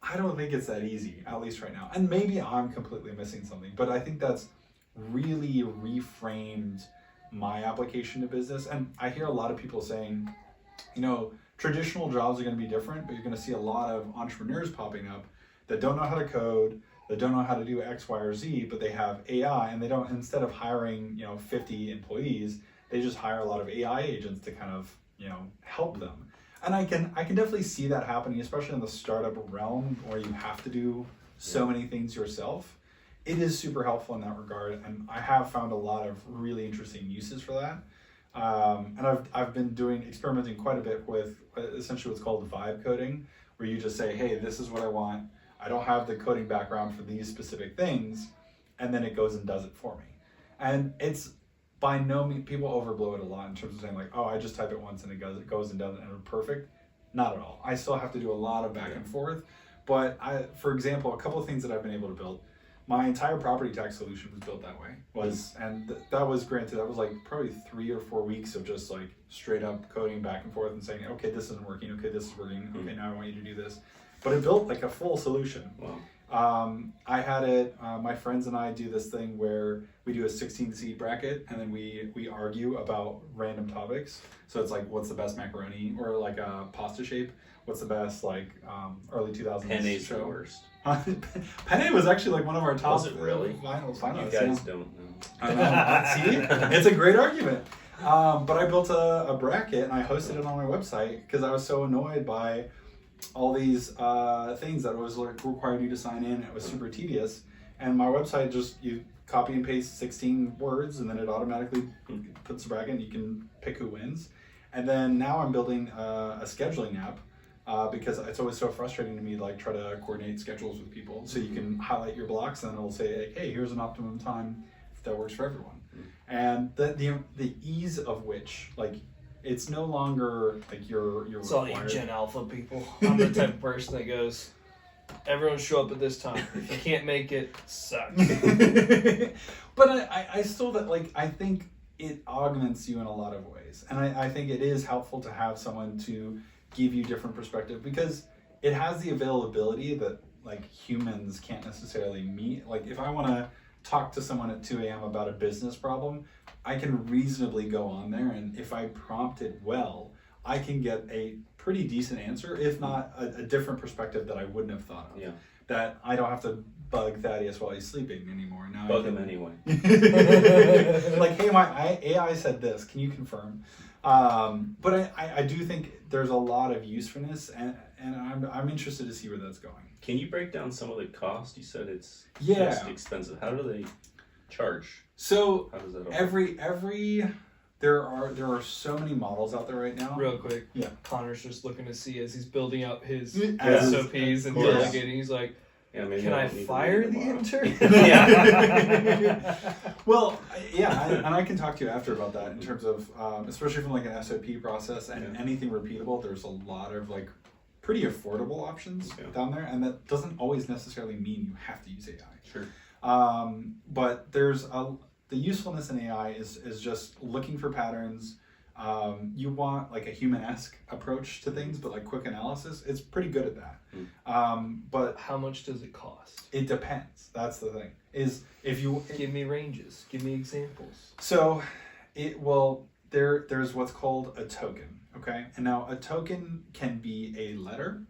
I don't think it's that easy, at least right now. And maybe I'm completely missing something, but I think that's really reframed my application to business. And I hear a lot of people saying, traditional jobs are going to be different, but you're going to see a lot of entrepreneurs popping up that don't know how to code, that don't know how to do X, Y, or Z, but they have AI, and they don't, instead of hiring, 50 employees, they just hire a lot of AI agents to kind of, help them. And I can definitely see that happening, especially in the startup realm where you have to do so many things yourself. It is super helpful in that regard, and I have found a lot of really interesting uses for that. And I've been experimenting quite a bit with essentially what's called vibe coding, where you just say, hey, this is what I want. I don't have the coding background for these specific things, and then it goes and does it for me. And it's by no means, people overblow it a lot in terms of saying like, I just type it once and it goes and does it and it's perfect. Not at all. I still have to do a lot of back and forth. But for example, a couple of things that I've been able to build, my entire property tax solution was built that way. That was granted, that was like probably 3 or 4 weeks of just like straight up coding back and forth and saying, okay, this isn't working. Okay, this is working. Okay, now I want you to do this. But it built like a full solution. Wow. I had it, my friends and I do this thing where we do a 16 seed bracket and then we argue about random topics. So it's like, what's the best macaroni, or like a pasta shape? What's the best like early 2000s Penne's show? the worst. Penne was actually like one of our top. Was it really? Finalists. You guys don't know. I know. See, it's a great argument. But I built a bracket and I hosted it on my website because I was so annoyed by all these things that was required you to sign in. It was super tedious, and my website just, you copy and paste 16 words and then it automatically puts the bracket and you can pick who wins. And then now I'm building a scheduling app because it's always so frustrating to me, like try to coordinate schedules with people. So you can highlight your blocks and it'll say like, hey, here's an optimum time that works for everyone. And the ease of which, like, It's no longer like you're It's all you required. Gen Alpha people. I'm the type of person that goes, everyone show up at this time. If you can't make it, sucks. But I still that like I think it augments you in a lot of ways, and I think it is helpful to have someone to give you different perspective, because it has the availability that like humans can't necessarily meet. Like if I want to talk to someone at 2 a.m. about a business problem, I can reasonably go on there, and if I prompt it well, I can get a pretty decent answer, if not a different perspective that I wouldn't have thought of. Yeah. That I don't have to bug Thaddeus while he's sleeping anymore. Now Bug him anyway. Like, hey, my AI said this. Can you confirm? But I do think there's a lot of usefulness, and I'm interested to see where that's going. Can you break down some of the cost? You said it's Yeah. just expensive. How do they charge? So How does that all every there are so many models out there right now. Real quick, Yeah. Connor's just looking to see as he's building out his Yeah. SOPs and Of course. delegating. He's like, Yeah, maybe can I don't need to fire read the them all. intern? Yeah. Well, yeah, and I can talk to you after about that in terms of, especially from like an SOP process and Yeah. anything repeatable. There's a lot of like pretty affordable options Yeah. down there, and that doesn't always necessarily mean you have to use AI. Sure. But there's the usefulness in AI is just looking for patterns. You want like a human-esque approach to things, but like quick analysis, it's pretty good at that. But How much does it cost? it depends. That's the thing. Is if you Give me ranges. Give me examples. so it will there's what's called a token. Okay, and now a token can be a letter.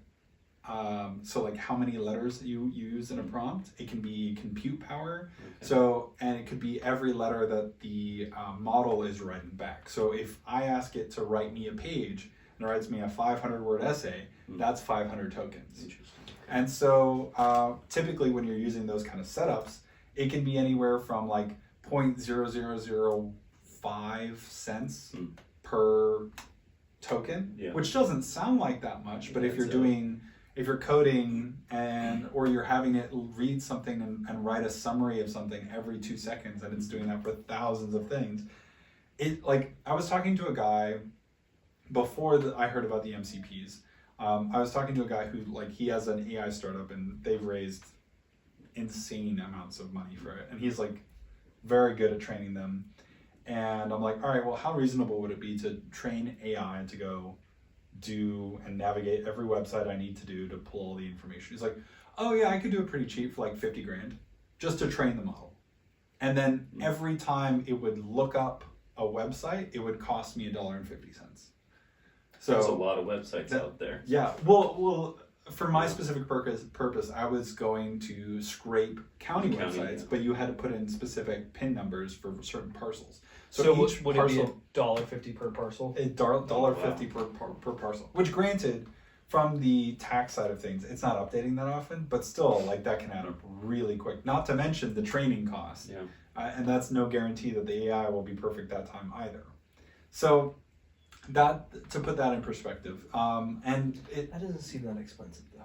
So like how many letters you use in a prompt. It can be compute power. Okay. So, and it could be every letter that the model is writing back. So if I ask it to write me a page and it writes me a 500 word essay, that's 500 tokens. Interesting. And so typically when you're using those kind of setups, it can be anywhere from like 0.0005 cents per token, Yeah. which doesn't sound like that much, but if That's you're coding or you're having it read something and write a summary of something every 2 seconds, and it's doing that for thousands of things. I was talking to a guy before I heard about the MCPs. I was talking to a guy who he has an AI startup, and they've raised insane amounts of money for it, and he's very good at training them. And I'm like, all right, well, how reasonable would it be to train AI to go do and navigate every website I need to do to pull all the information? He's like, oh yeah, I could do it pretty cheap for like 50 grand just to train the model. And then every time it would look up a website, it would cost me $1.50. So There's a lot of websites out there. yeah, well, for my specific purpose, I was going to scrape county websites, but you had to put in specific PIN numbers for certain parcels. So each would it be parcel, $1.50 per parcel? $1.50 per parcel. Which, granted, from the tax side of things, it's not updating that often, but still, that can add up really quick. Not to mention the training cost, Yeah. and that's no guarantee that the AI will be perfect that time either. So that, to put that in perspective, and it. That doesn't seem that expensive though.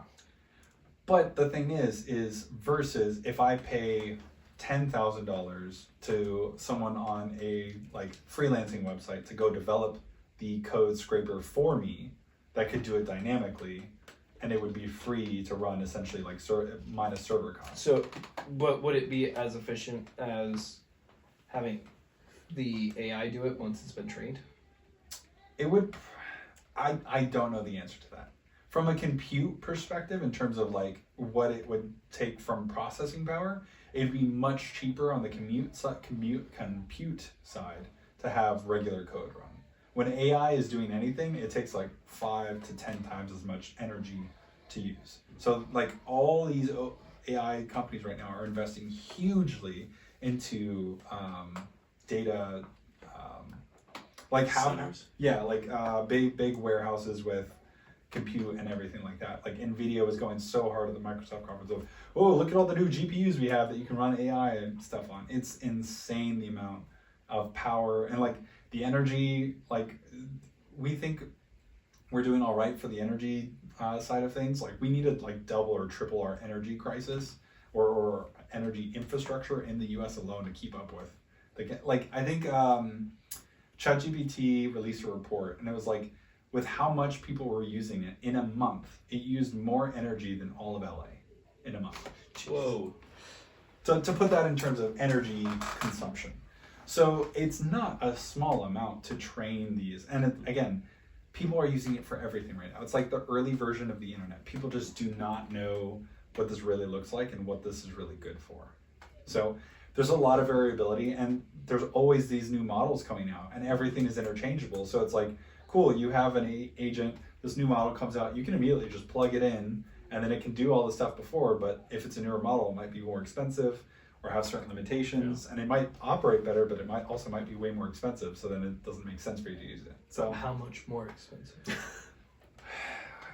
But the thing is versus if I pay $10,000 to someone on a freelancing website to go develop the code scraper for me that could do it dynamically, and it would be free to run essentially minus server costs. So, but would it be as efficient as having the AI do it once it's been trained? It would. I don't know the answer to that. From a compute perspective, in terms of what it would take from processing power, it'd be much cheaper on the compute side to have regular code run. When AI is doing anything, it takes 5 to 10 times as much energy to use. So all these AI companies right now are investing hugely into data, Centers. big warehouses with compute and everything like that. NVIDIA was going so hard at the Microsoft conference of, oh, look at all the new GPUs we have that you can run AI and stuff on. It's insane the amount of power and the energy. We think we're doing all right for the energy side of things. We need to double or triple our energy crisis or energy infrastructure in the US alone to keep up with. I think ChatGPT released a report, and it was like, with how much people were using it in a month, it used more energy than all of LA in a month. Whoa. So to put that in terms of energy consumption. So it's not a small amount to train these. And again, people are using it for everything right now. It's like the early version of the internet. People just do not know what this really looks like and what this is really good for. So there's a lot of variability, and there's always these new models coming out, and everything is interchangeable. So it's like, cool, you have an agent, this new model comes out, you can immediately just plug it in, and then it can do all the stuff before, but if it's a newer model, it might be more expensive or have certain limitations, and it might operate better, but it might be way more expensive, so then it doesn't make sense for you to use it. So How much more expensive?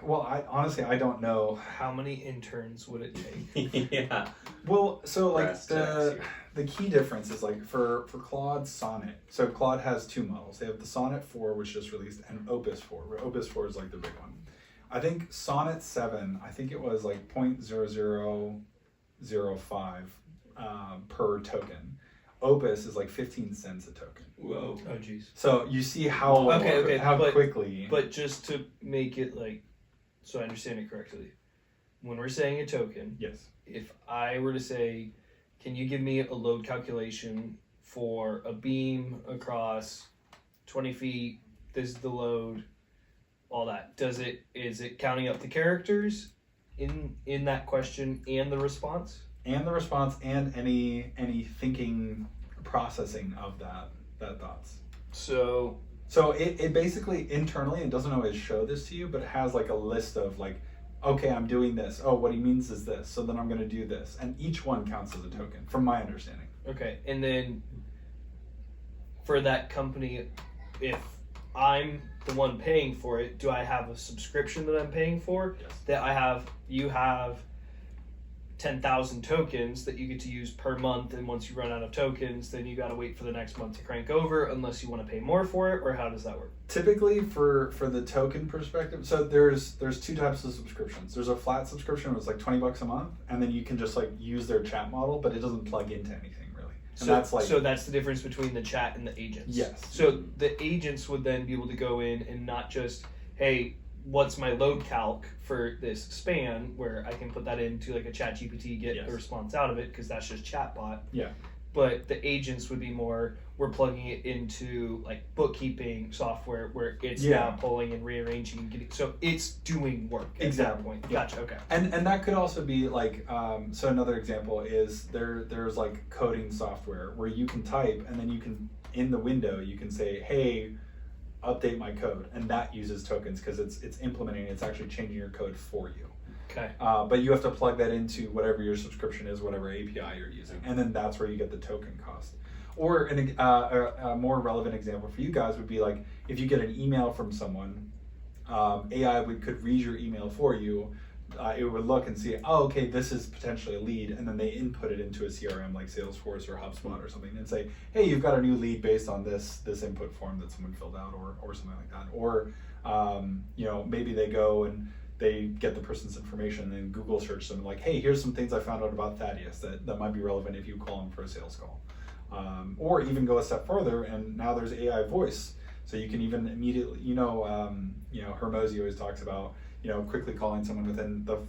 well, I don't know. How many interns would it take? Yeah. Well, so like Brass tacks here. the key difference is like for Claude Sonnet. So Claude has two models. They have the Sonnet 4, which just released, and Opus 4. Where Opus 4 is like the big one. I think Sonnet 7, I think it was like 0.0005 per token. Opus is like 15 cents a token. Whoa. Oh, jeez. So you see how quickly. But just to make it like, so I understand it correctly, when we're saying a token, yes. if I were to say, can you give me a load calculation for a beam across 20 feet, this is the load, all that, is it counting up the characters in that question and the response? And the response and any thinking processing of that thoughts. So it basically internally, it doesn't always show this to you, but it has like a list of like, okay, I'm doing this. Oh, what he means is this. So then I'm going to do this. And each one counts as a token, from my understanding. Okay, and then for that company, if I'm the one paying for it, do I have a subscription that I'm paying for? Yes. That you have 10,000 tokens that you get to use per month, and once you run out of tokens, then you got to wait for the next month to crank over unless you want to pay more for it, or how does that work? Typically for the token perspective, so there's two types of subscriptions. There's a flat subscription, it's like $20 a month, and then you can just like use their chat model, but it doesn't plug into anything really. And so that's the difference between the chat and the agents. Yes. So the agents would then be able to go in and not just, hey, what's my load calc for this span, where I can put that into like a chat GPT, get Yes. a response out of it, because that's just chatbot. Yeah. But the agents would be more, we're plugging it into like bookkeeping software where it's now pulling and rearranging and getting, so it's doing work at that point. Yeah. Gotcha, okay. And that could also be like, so another example is there's like coding software where you can type, and then you can, in the window, you can say, hey, update my code, and that uses tokens because it's implementing, it's actually changing your code for you. Okay. But you have to plug that into whatever your subscription is, whatever API you're using, and then that's where you get the token cost. Or a more relevant example for you guys would be like, if you get an email from someone, AI could read your email for you. It would look and see, oh, okay, this is potentially a lead, and then they input it into a CRM like Salesforce or HubSpot or something, and say, hey, you've got a new lead based on this input form that someone filled out, or something like that. Or maybe they go and they get the person's information and then Google search them like, hey, here's some things I found out about Thaddeus that might be relevant if you call him for a sales call. Or even go a step further, and now there's AI voice, so you can even immediately, Hermosi always talks about, quickly calling someone within the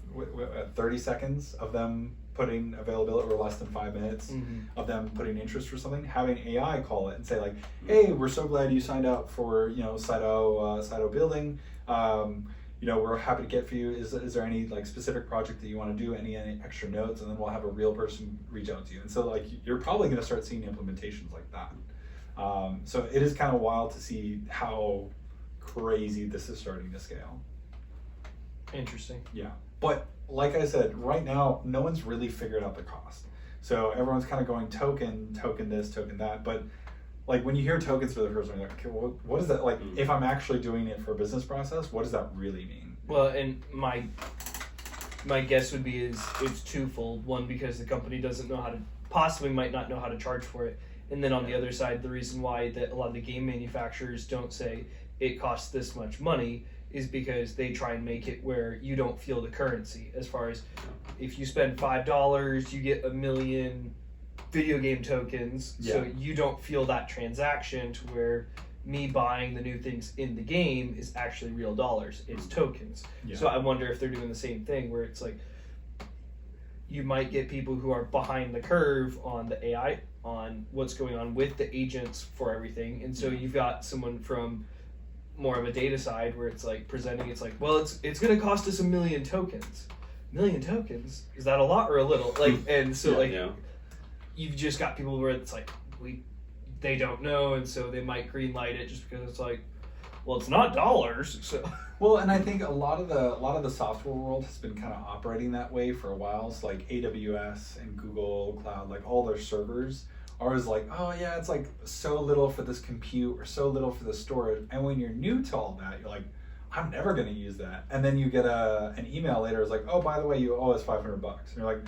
30 seconds of them putting availability, or less than 5 minutes of them putting interest for something, having AI call it and say like, hey, we're so glad you signed up for, Slido building. We're happy to get for you. Is there any like specific project that you want to do? Any extra notes? And then we'll have a real person reach out to you. And so like, you're probably going to start seeing implementations like that. So it is kind of wild to see how crazy this is starting to scale. Interesting. Yeah. But like I said, right now, no one's really figured out the cost. So everyone's kind of going token this, token that. But like when you hear tokens for the first time, you're like, okay, well, what is that? Like, if I'm actually doing it for a business process, what does that really mean? Well, and my guess would be is it's twofold. One, because the company might not know how to charge for it. And then on the other side, the reason why that a lot of the game manufacturers don't say it costs this much money is because they try and make it where you don't feel the currency. As far as if you spend $5, you get 1 million video game tokens, so you don't feel that transaction, to where me buying the new things in the game is actually real dollars. It's tokens. Yeah. So I wonder if they're doing the same thing where it's like you might get people who are behind the curve on the AI, on what's going on with the agents for everything. And so you've got someone from more of a data side where it's like presenting, it's like, well, it's going to cost us 1 million tokens. 1 million tokens? Is that a lot or a little? Like, and so you've just got people where it's like, they don't know, and so they might green light it just because it's like, well, it's not dollars. So Well, and I think a lot of the software world has been kind of operating that way for a while. So like AWS and Google Cloud, like all their servers are always like, oh yeah, it's like so little for this compute or so little for the storage. And when you're new to all that, you're like, I'm never going to use that. And then you get an email later, it's like, oh, by the way, you owe us $500. And you're like,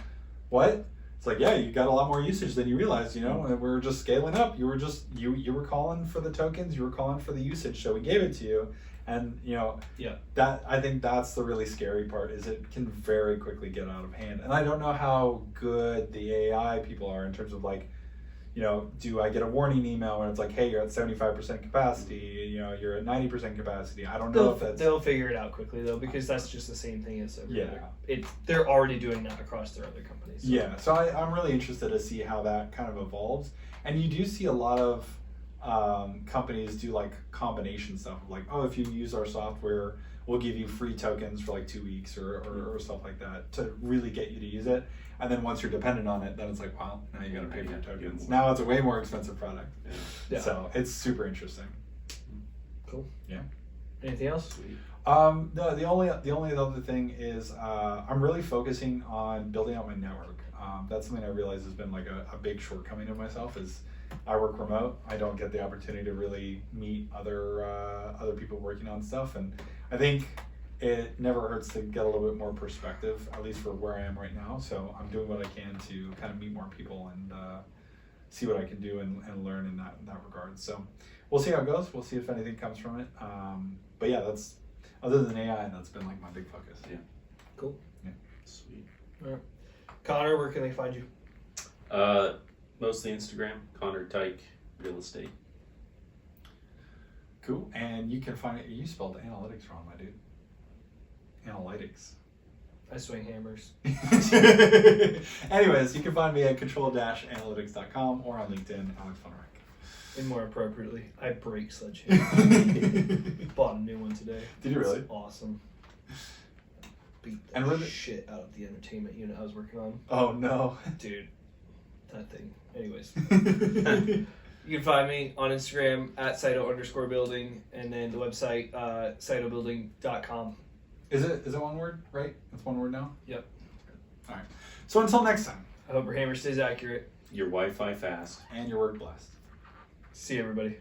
what? It's like, yeah, you got a lot more usage than you realized, you know, and we're just scaling up. You were just, you were calling for the tokens, you were calling for the usage, so we gave it to you. And, you know, that, I think that's the really scary part, is it can very quickly get out of hand. And I don't know how good the AI people are in terms of like, you know, do I get a warning email when it's like, hey, you're at 75% capacity, you know, you're at 90% capacity. I don't know if that's... They'll figure it out quickly, though, because that's just the same thing as every other. Yeah. They're already doing that across their other companies. So. Yeah, so I'm really interested to see how that kind of evolves. And you do see a lot of companies do like combination stuff, like, oh, if you use our software, we'll give you free tokens for like 2 weeks or stuff like that to really get you to use it. And then once you're dependent on it, then it's like, wow, now you got to pay for your tokens. Now it's a way more expensive product. Yeah. So it's super interesting. Cool. Yeah. Anything else? No, the only other thing is I'm really focusing on building out my network. That's something I realize has been like a big shortcoming of myself, is I work remote. I don't get the opportunity to really meet other people working on stuff, and I think it never hurts to get a little bit more perspective, at least for where I am right now. So I'm doing what I can to kind of meet more people and see what I can do and learn in that regard. So we'll see how it goes. We'll see if anything comes from it. But yeah, that's, other than AI, that's been like my big focus. Yeah. Cool. Yeah. Sweet. All right. Connor, where can they find you? Mostly Instagram, Connor Teich Real Estate. Cool. And you can find it, you spelled analytics wrong, my dude. Analytics. I swing hammers. Anyways, you can find me at control-analytics.com or on LinkedIn, Alex Von Reich. And more appropriately, I break Sledgehammers. Bought a new one today. Did you really? It's awesome. Beat the And shit out of the entertainment unit I was working on. Oh no. Dude, that thing. Anyways. You can find me on Instagram at Cyto_building, and then the website, cytobuilding.com. Is it one word, right? It's one word now? Yep. All right. So until next time. I hope your hammer stays accurate. Your Wi-Fi fast. And your word blessed. See you, everybody.